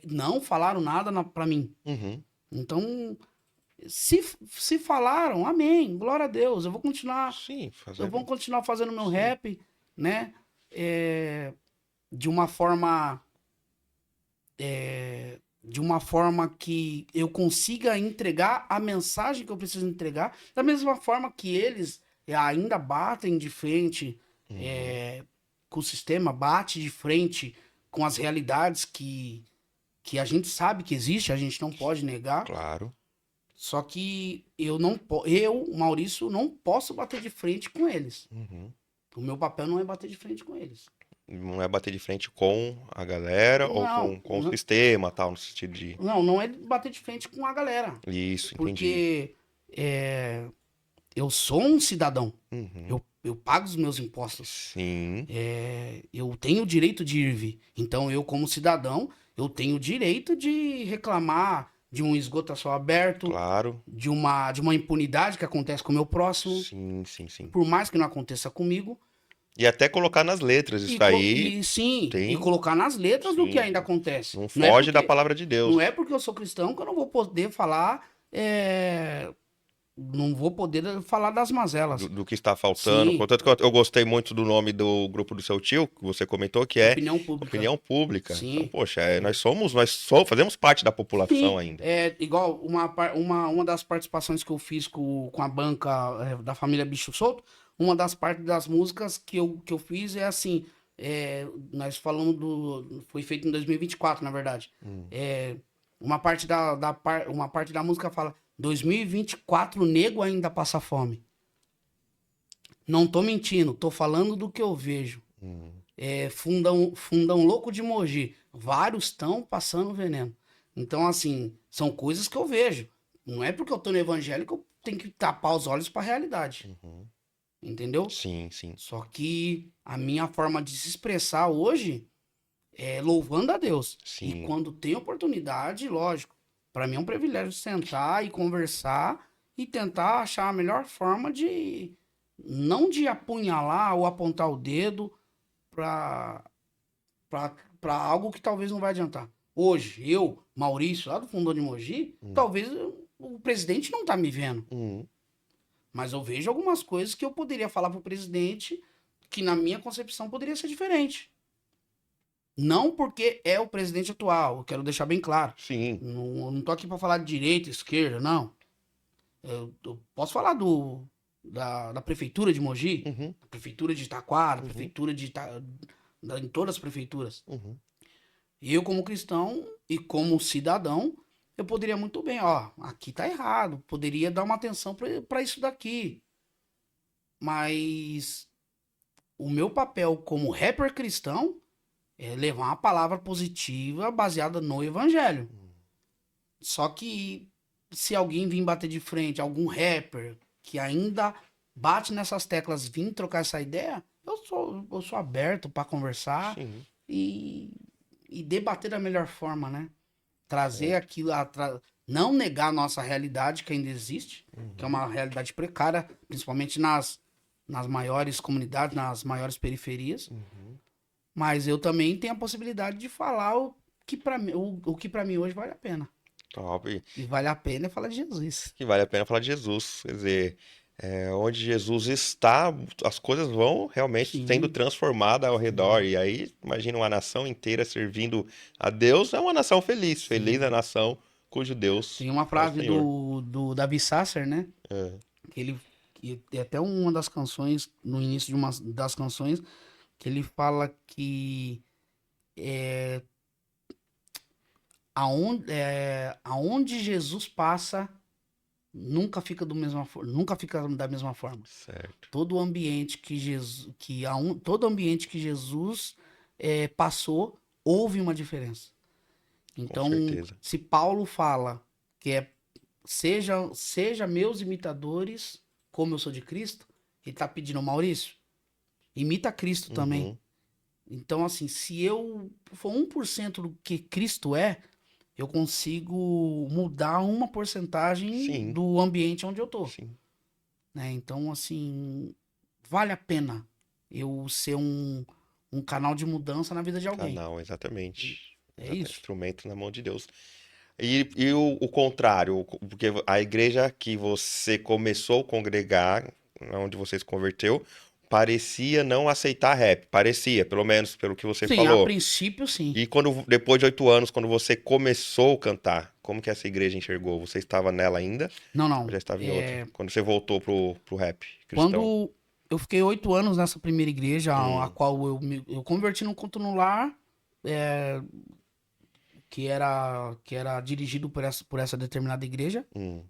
Speaker 2: não falaram nada para mim. Então, se falaram, amém, glória a Deus, eu vou continuar,
Speaker 1: Sim,
Speaker 2: eu vou
Speaker 1: fazendo.
Speaker 2: continuar fazendo meu
Speaker 1: Sim.
Speaker 2: rap, né? De uma forma, de uma forma que eu consiga entregar a mensagem que eu preciso entregar, da mesma forma que eles ainda batem de frente com o sistema, bate de frente com as realidades que a gente sabe que existe, a gente não pode negar.
Speaker 1: Claro.
Speaker 2: Só que eu, Maurício, não posso bater de frente com eles. O meu papel não é bater de frente com eles.
Speaker 1: Não é bater de frente com a galera ou com o sistema, tal, no sentido de.
Speaker 2: Não é bater de frente com a galera.
Speaker 1: Isso, entendi.
Speaker 2: Porque eu sou um cidadão.
Speaker 1: Uhum.
Speaker 2: Eu pago os meus impostos.
Speaker 1: Sim.
Speaker 2: Eu tenho o direito de ir e vir. Então, eu, como cidadão, eu tenho o direito de reclamar de um esgoto a céu aberto,
Speaker 1: Claro.
Speaker 2: de uma impunidade que acontece com o meu próximo.
Speaker 1: Sim, sim, sim.
Speaker 2: Por mais que não aconteça comigo.
Speaker 1: E até colocar nas letras isso aí.
Speaker 2: E colocar nas letras do que ainda acontece.
Speaker 1: Não foge da palavra de Deus.
Speaker 2: Não é porque eu sou cristão que eu não vou poder falar. Não vou poder falar das mazelas.
Speaker 1: Do que está faltando.
Speaker 2: Sim.
Speaker 1: Portanto, que eu gostei muito do nome do grupo do seu tio, que você comentou, que é
Speaker 2: Opinião Pública.
Speaker 1: Opinião Pública.
Speaker 2: Sim.
Speaker 1: Então, poxa, nós fazemos parte da população
Speaker 2: Sim.
Speaker 1: ainda.
Speaker 2: Igual uma das participações que eu fiz com a banca da família Bicho Solto, uma das partes das músicas que eu fiz é assim, nós falamos foi feito em 2024, na verdade. Uma parte uma parte da música fala 2024 o nego ainda passa fome. Não tô mentindo, tô falando do que eu vejo. Fundão louco de Mogi. Vários estão passando veneno. Então, assim, são coisas que eu vejo. Não é porque eu tô no evangelho que eu tenho que tapar os olhos pra realidade. Entendeu?
Speaker 1: Sim, sim.
Speaker 2: Só que a minha forma de se expressar hoje é louvando a Deus.
Speaker 1: Sim.
Speaker 2: E quando tem oportunidade, lógico, para mim é um privilégio sentar e conversar e tentar achar a melhor forma de não de apunhalar ou apontar o dedo para algo que talvez não vai adiantar. Hoje, eu, Maurício, lá do Fundão de Mogi, talvez o presidente não tá me vendo. Mas eu vejo algumas coisas que eu poderia falar pro presidente que na minha concepção poderia ser diferente. Não porque é o presidente atual, eu quero deixar bem claro.
Speaker 1: Sim.
Speaker 2: Não tô aqui para falar de direita, esquerda, não. Eu posso falar da prefeitura de Mogi, da prefeitura de Itaquá, da prefeitura em todas as prefeituras. Eu, como cristão e como cidadão, eu poderia muito bem, ó, aqui tá errado, poderia dar uma atenção para isso daqui. Mas o meu papel como rapper cristão é levar uma palavra positiva baseada no evangelho. Só que se alguém vir bater de frente, algum rapper que ainda bate nessas teclas vir trocar essa ideia, eu sou aberto para conversar
Speaker 1: Sim.
Speaker 2: e debater da melhor forma, né? Trazer
Speaker 1: Certo.
Speaker 2: aquilo, não negar a nossa realidade que ainda existe, que é
Speaker 1: Uhum.
Speaker 2: uma realidade precária, principalmente nas maiores comunidades, nas maiores periferias.
Speaker 1: Uhum.
Speaker 2: Mas eu também tenho a possibilidade de falar que para mim, o que para mim hoje vale a pena.
Speaker 1: Top.
Speaker 2: E vale a pena é falar de Jesus.
Speaker 1: Que vale a pena falar de Jesus. Quer dizer, onde Jesus está, as coisas vão realmente sendo
Speaker 2: Sim,
Speaker 1: transformadas ao redor.
Speaker 2: sim,
Speaker 1: E aí, imagina uma nação inteira servindo a Deus, é uma nação feliz. Feliz é a
Speaker 2: sim.
Speaker 1: nação cujo Deus
Speaker 2: Tem uma
Speaker 1: é o
Speaker 2: frase
Speaker 1: Senhor.
Speaker 2: do Davi Sasser, né?
Speaker 1: É.
Speaker 2: Que é até uma das canções, no início de uma das canções, que ele fala que aonde Jesus passa, nunca fica da mesma forma.
Speaker 1: Certo,
Speaker 2: Todo ambiente que Jesus, todo ambiente que Jesus passou, houve uma diferença.
Speaker 1: com
Speaker 2: Então,
Speaker 1: certeza.
Speaker 2: se Paulo fala que seja meus imitadores, como eu sou de Cristo, ele está pedindo, Maurício, imita Cristo também.
Speaker 1: Uhum.
Speaker 2: Então, assim, se eu for 1% do que Cristo é, eu consigo mudar uma porcentagem
Speaker 1: Sim,
Speaker 2: do ambiente onde eu tô,
Speaker 1: sim.
Speaker 2: né? Então, assim, vale a pena eu ser um canal de mudança na vida de alguém.
Speaker 1: Canal, exatamente.
Speaker 2: É
Speaker 1: Exatamente.
Speaker 2: isso.
Speaker 1: Instrumento na mão de Deus. E o contrário, porque a igreja que você começou a congregar, onde você se converteu, parecia não aceitar rap. Parecia, pelo menos pelo que você
Speaker 2: Sim, a
Speaker 1: falou.
Speaker 2: princípio, sim.
Speaker 1: E quando, depois de 8 anos, quando você começou a cantar, como que essa igreja enxergou? Você estava nela ainda?
Speaker 2: Não,
Speaker 1: Ou
Speaker 2: não.
Speaker 1: já estava em outra? Quando você voltou pro rap cristão?
Speaker 2: Quando eu fiquei 8 anos nessa primeira igreja, a
Speaker 1: Hum,
Speaker 2: qual eu converti num culto no lar, é, que era dirigido por essa determinada igreja.
Speaker 1: hum.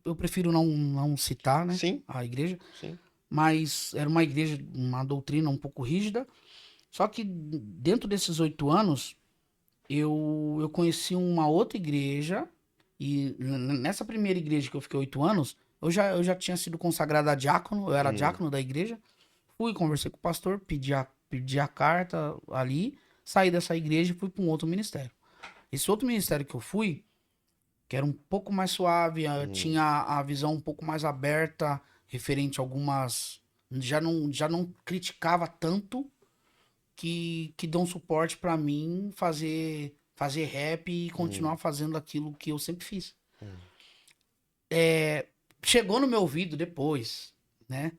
Speaker 2: Eu prefiro não citar, né,
Speaker 1: Sim,
Speaker 2: a igreja,
Speaker 1: sim.
Speaker 2: mas era uma igreja, uma doutrina um pouco rígida. Só que dentro desses 8 anos, eu conheci uma outra igreja, e nessa primeira igreja que eu fiquei 8 anos, eu já tinha sido consagrado a diácono, eu era
Speaker 1: Hum,
Speaker 2: diácono da igreja. Fui, conversei com o pastor, pedi a carta ali, saí dessa igreja e fui para um outro ministério. Esse outro ministério que eu fui, que era um pouco mais suave,
Speaker 1: hum,
Speaker 2: tinha a visão um pouco mais aberta, referente a algumas. Já não criticava tanto que dão suporte para mim fazer rap e
Speaker 1: hum,
Speaker 2: continuar fazendo aquilo que eu sempre fiz.
Speaker 1: hum,
Speaker 2: Chegou no meu ouvido depois, né?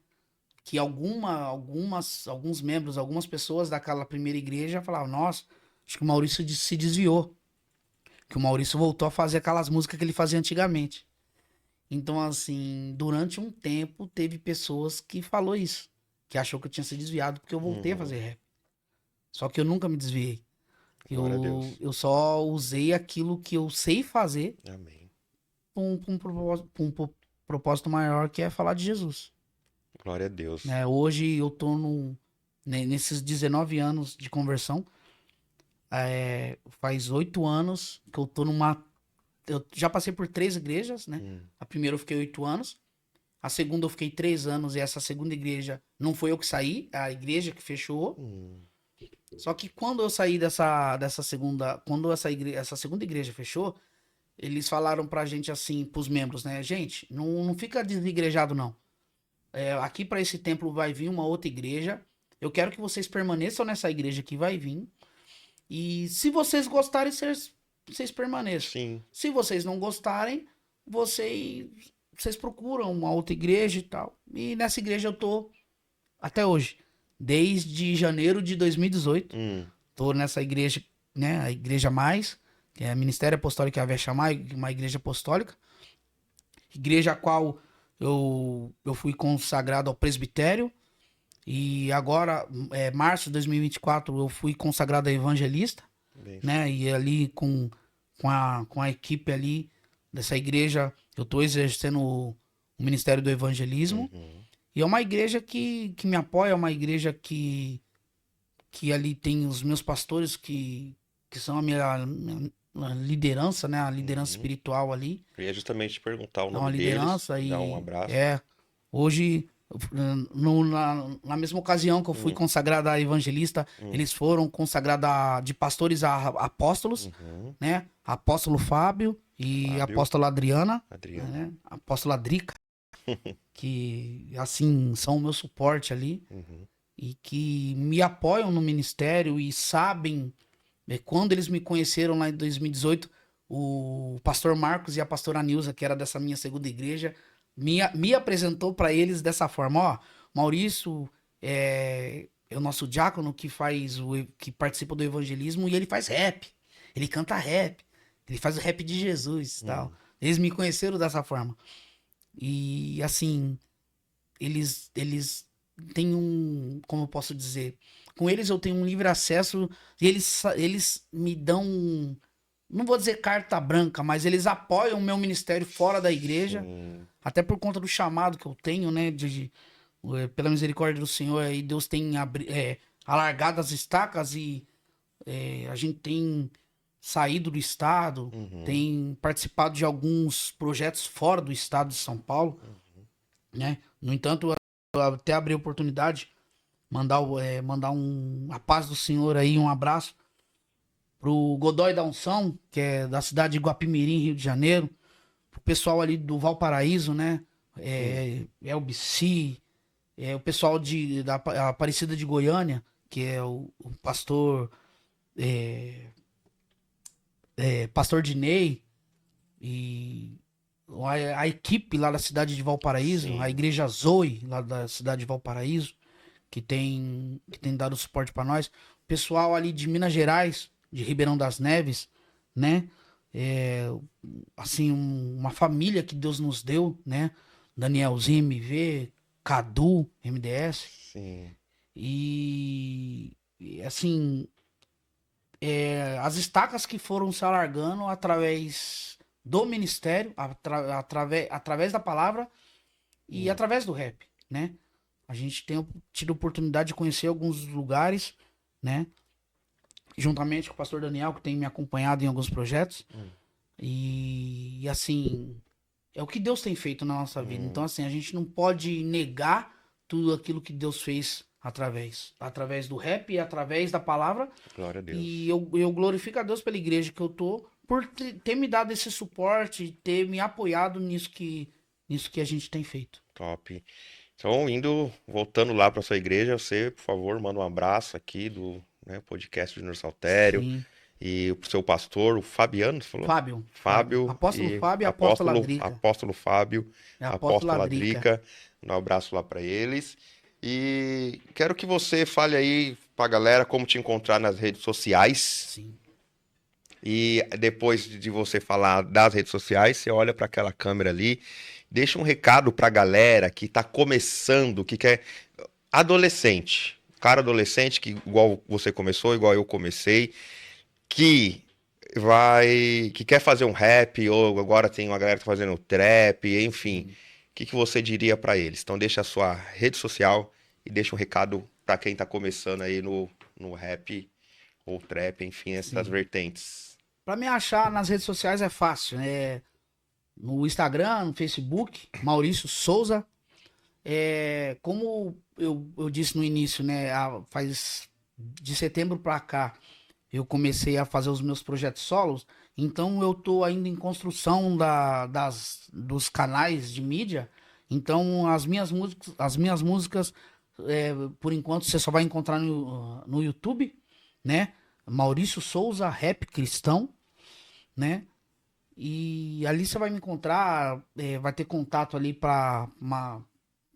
Speaker 2: Que alguns membros, algumas pessoas daquela primeira igreja falavam, nossa, acho que o Maurício se desviou. Que o Maurício voltou a fazer aquelas músicas que ele fazia antigamente. Então, assim, durante um tempo teve pessoas que falou isso. Que achou que eu tinha se desviado porque eu voltei a
Speaker 1: uhum.
Speaker 2: fazer rap. Só que eu nunca me desviei.
Speaker 1: Glória a
Speaker 2: Eu,
Speaker 1: Deus.
Speaker 2: eu só usei aquilo que eu sei fazer
Speaker 1: Amém.
Speaker 2: pra um propósito maior, que é falar de Jesus.
Speaker 1: Glória a Deus.
Speaker 2: Né? Hoje eu tô nesses 19 anos de conversão. Faz 8 anos que eu tô numa. Eu já passei por 3 igrejas, né?
Speaker 1: Hum,
Speaker 2: A primeira eu fiquei 8 anos. A segunda eu fiquei 3 anos e essa segunda igreja não foi eu que saí, é a igreja que fechou.
Speaker 1: hum,
Speaker 2: Só que quando eu saí dessa segunda, quando essa segunda igreja fechou, eles falaram pra gente assim, pros membros, né? Gente, não fica desigrejado não. Aqui pra esse templo vai vir uma outra igreja. Eu quero que vocês permaneçam nessa igreja que vai vir. E se vocês gostarem, vocês permaneçam.
Speaker 1: sim.
Speaker 2: Se vocês não gostarem, vocês procuram uma outra igreja e tal. E nessa igreja eu tô até hoje. Desde janeiro de 2018.
Speaker 1: Hum,
Speaker 2: Tô nessa igreja, né? A Igreja Mais, que é a Ministério Apostólico Yahvé Shammai, uma igreja apostólica. Igreja a qual eu fui consagrado ao presbitério. E agora, março de 2024, eu fui consagrado a evangelista,
Speaker 1: benção.
Speaker 2: né? E ali com a equipe ali dessa igreja, eu estou exercendo o ministério do evangelismo.
Speaker 1: Uhum,
Speaker 2: E é uma igreja que me apoia, é uma igreja que ali tem os meus pastores que são a minha liderança, né? A liderança
Speaker 1: uhum.
Speaker 2: espiritual ali.
Speaker 1: Eu ia justamente te perguntar o
Speaker 2: É
Speaker 1: nome
Speaker 2: uma
Speaker 1: deles,
Speaker 2: liderança
Speaker 1: dar um
Speaker 2: e
Speaker 1: abraço.
Speaker 2: hoje. Na mesma ocasião que eu fui consagrado a evangelista, eles foram consagrados de pastores a apóstolos,
Speaker 1: Uhum.
Speaker 2: né? Apóstolo Fábio e
Speaker 1: Fábio,
Speaker 2: apóstola Adriana,
Speaker 1: Adriano.
Speaker 2: né? Apóstola Drica, que assim são o meu suporte ali
Speaker 1: Uhum.
Speaker 2: e que me apoiam no ministério e sabem, quando eles me conheceram lá em 2018, o pastor Marcos e a pastora Nilza, que era dessa minha segunda igreja, me apresentou para eles dessa forma, ó, Maurício é o nosso diácono que que participa do evangelismo e ele faz rap, ele canta rap, ele faz o rap de Jesus e tal. Eles me conheceram dessa forma. E assim, eles têm como eu posso dizer, com eles eu tenho um livre acesso e eles me dão, não vou dizer carta branca, mas eles apoiam o meu ministério fora da igreja,
Speaker 1: Sim.
Speaker 2: até por conta do chamado que eu tenho, né, pela misericórdia do Senhor, aí Deus tem alargado as estacas e a gente tem saído do estado,
Speaker 1: Uhum.
Speaker 2: tem participado de alguns projetos fora do estado de São Paulo, né? No entanto, eu até abri a oportunidade, mandar a paz do Senhor aí, um abraço pro Godói da Unção, que é da cidade de Guapimirim, Rio de Janeiro, pro pessoal ali do Valparaíso, né? Elbici, o pessoal da Aparecida de Goiânia, que é o pastor, é, pastor Dinei, e a equipe lá da cidade de Valparaíso, a
Speaker 1: Sim.
Speaker 2: igreja Zoe, lá da cidade de Valparaíso, que tem dado suporte para nós. O pessoal ali de Minas Gerais, de Ribeirão das Neves, né? É, assim, uma família que Deus nos deu, né? Danielzinho MV, Cadu, MDS.
Speaker 1: Sim.
Speaker 2: E assim, as estacas que foram se alargando através do ministério, através da palavra e
Speaker 1: Hum.
Speaker 2: através do rap, né? A gente tem tido oportunidade de conhecer alguns lugares, né? Juntamente com o pastor Daniel, que tem me acompanhado em alguns projetos. E assim, é o que Deus tem feito na nossa vida. Então, assim, a gente não pode negar tudo aquilo que Deus fez através do rap e através da palavra.
Speaker 1: Glória a
Speaker 2: E
Speaker 1: Deus.
Speaker 2: eu glorifico a Deus pela igreja que eu tô, por ter me dado esse suporte, ter me apoiado nisso que a gente tem feito.
Speaker 1: Top. Então, voltando lá para sua igreja, você, por favor, manda um abraço aqui do, né, podcast do Júnior Saltério
Speaker 2: Sim.
Speaker 1: e pro seu pastor, o Fabiano, você falou?
Speaker 2: Fábio.
Speaker 1: Fábio
Speaker 2: Apóstolo
Speaker 1: e
Speaker 2: Fábio e Apóstola Drica.
Speaker 1: apóstolo Fábio,
Speaker 2: É Apóstola
Speaker 1: apóstola
Speaker 2: Drica.
Speaker 1: Drica. Um abraço lá para eles. E quero que você fale aí pra galera como te encontrar nas redes sociais.
Speaker 2: Sim.
Speaker 1: E depois de você falar das redes sociais, você olha para aquela câmera ali, deixa um recado pra galera que tá começando, que quer adolescente, cara adolescente que igual você começou, igual eu comecei, que que quer fazer um rap ou agora tem uma galera que tá fazendo trap, enfim.
Speaker 2: Sim.
Speaker 1: O que você diria pra eles? Então deixa a sua rede social e deixa um recado pra quem tá começando aí no rap ou trap, enfim, essas
Speaker 2: Sim.
Speaker 1: vertentes.
Speaker 2: Pra me achar nas redes sociais é fácil, né? No Instagram, no Facebook, Maurício Souza. Como eu disse no início, né? Faz de setembro pra cá, eu comecei a fazer os meus projetos solos. Então eu tô ainda em construção dos canais de mídia. Então as minhas músicas, por enquanto você só vai encontrar no YouTube, né? Maurício Souza, Rap Cristão, né? E ali você vai me encontrar, vai ter contato ali para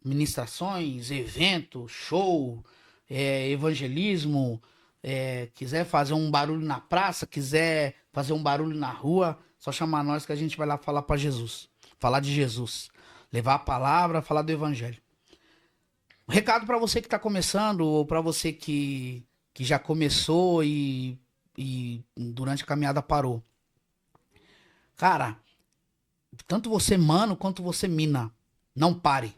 Speaker 2: ministrações, evento, show, evangelismo, quiser fazer um barulho na praça, quiser fazer um barulho na rua, só chamar nós que a gente vai lá falar para Jesus, falar de Jesus, levar a palavra, falar do evangelho. Um recado para você que está começando ou para você que já começou e durante a caminhada parou. Cara, tanto você mano quanto você mina, não pare.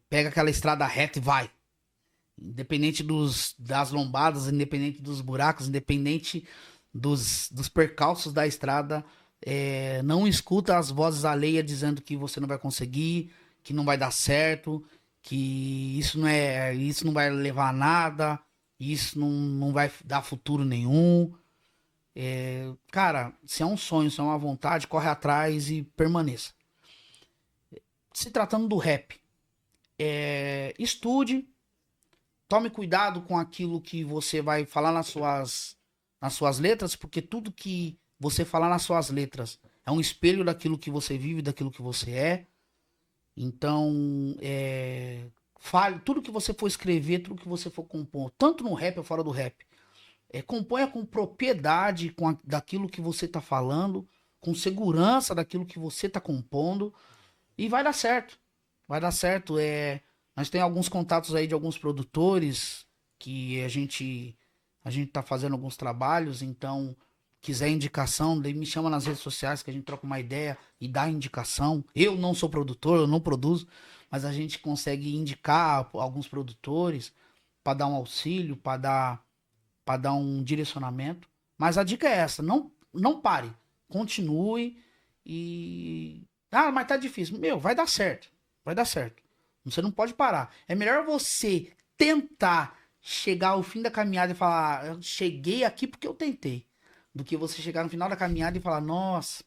Speaker 2: Pega aquela estrada reta e vai. Independente das lombadas, independente dos buracos, independente dos percalços da estrada, não escuta as vozes alheias dizendo que você não vai conseguir, que não vai dar certo, que isso não vai levar a nada, isso não vai dar futuro nenhum. Cara, se é um sonho, se é uma vontade, corre atrás e permaneça. Se tratando do rap, estude, tome cuidado com aquilo que você vai falar nas suas letras, porque tudo que você falar nas suas letras é um espelho daquilo que você vive, daquilo que você é. Então, fale tudo que você for escrever, tudo que você for compor, tanto no rap ou fora do rap. Componha com propriedade daquilo que você está falando, com segurança daquilo que você está compondo, e vai dar certo. Vai dar certo. Nós temos alguns contatos aí de alguns produtores que a gente tá fazendo alguns trabalhos, então quiser indicação, daí me chama nas redes sociais que a gente troca uma ideia e dá indicação. Eu não sou produtor, eu não produzo, mas a gente consegue indicar alguns produtores para dar um auxílio, para dar um direcionamento. Mas a dica é essa, não pare, continue mas tá difícil. Meu, vai dar certo. Vai dar certo. Você não pode parar. É melhor você tentar chegar ao fim da caminhada e falar, eu cheguei aqui porque eu tentei, do que você chegar no final da caminhada e falar, nossa,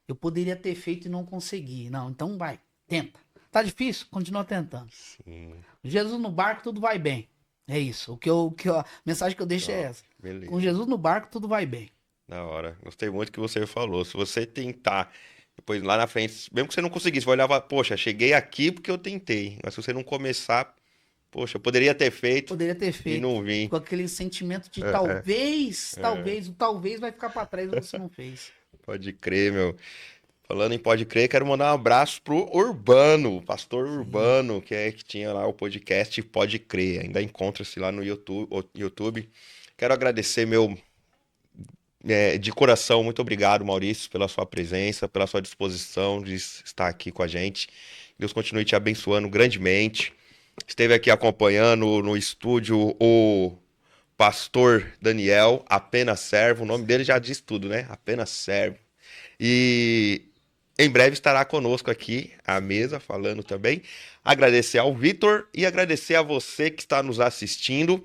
Speaker 2: eu poderia ter feito e não consegui. Não, então vai, tenta. Tá difícil? Continua tentando.
Speaker 1: Sim.
Speaker 2: Jesus no barco, tudo vai bem. É isso. A mensagem que eu deixo é essa.
Speaker 1: Beleza.
Speaker 2: Com Jesus no barco, tudo vai bem.
Speaker 1: Da hora. Gostei muito do que você falou. Se você tentar, depois lá na frente, mesmo que você não conseguisse, vai olhar e falar, poxa, cheguei aqui porque eu tentei. Mas se você não começar, poxa, eu poderia ter feito
Speaker 2: Poderia ter
Speaker 1: e
Speaker 2: feito.
Speaker 1: não vim.
Speaker 2: Com aquele sentimento de
Speaker 1: É,
Speaker 2: talvez, o talvez vai ficar pra trás e você não fez.
Speaker 1: Pode crer, meu. Falando em pode crer, quero mandar um abraço pro Urbano, o pastor Urbano, que tinha lá o podcast Pode Crer. Ainda encontra-se lá no YouTube. Quero agradecer, de coração, muito obrigado, Maurício, pela sua presença, pela sua disposição de estar aqui com a gente. Deus continue te abençoando grandemente. Esteve aqui acompanhando no estúdio o pastor Daniel, apenas servo. O nome dele já diz tudo, né? Apenas servo. E em breve estará conosco aqui à mesa, falando também. Agradecer ao Vitor e agradecer a você que está nos assistindo,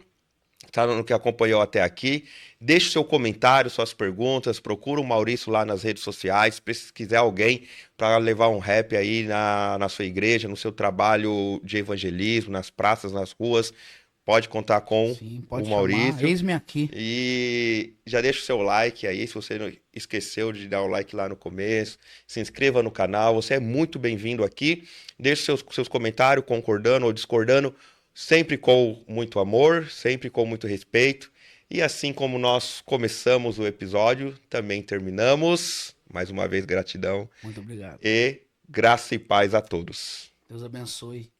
Speaker 1: que acompanhou até aqui. Deixe seu comentário, suas perguntas. Procura o Maurício lá nas redes sociais. Se quiser alguém para levar um rap aí na sua igreja, no seu trabalho de evangelismo, nas praças, nas ruas, pode contar com
Speaker 2: Sim,
Speaker 1: o
Speaker 2: pode
Speaker 1: Maurício.
Speaker 2: chamar. Eis-me aqui.
Speaker 1: E já deixa o seu like aí, se você não esqueceu de dar o like lá no começo. Se inscreva no canal, você é muito bem-vindo aqui. Deixe seus comentários, concordando ou discordando, sempre com muito amor, sempre com muito respeito. E assim como nós começamos o episódio, também terminamos. Mais uma vez, gratidão
Speaker 2: Muito obrigado.
Speaker 1: e graça e paz a todos.
Speaker 2: Deus abençoe.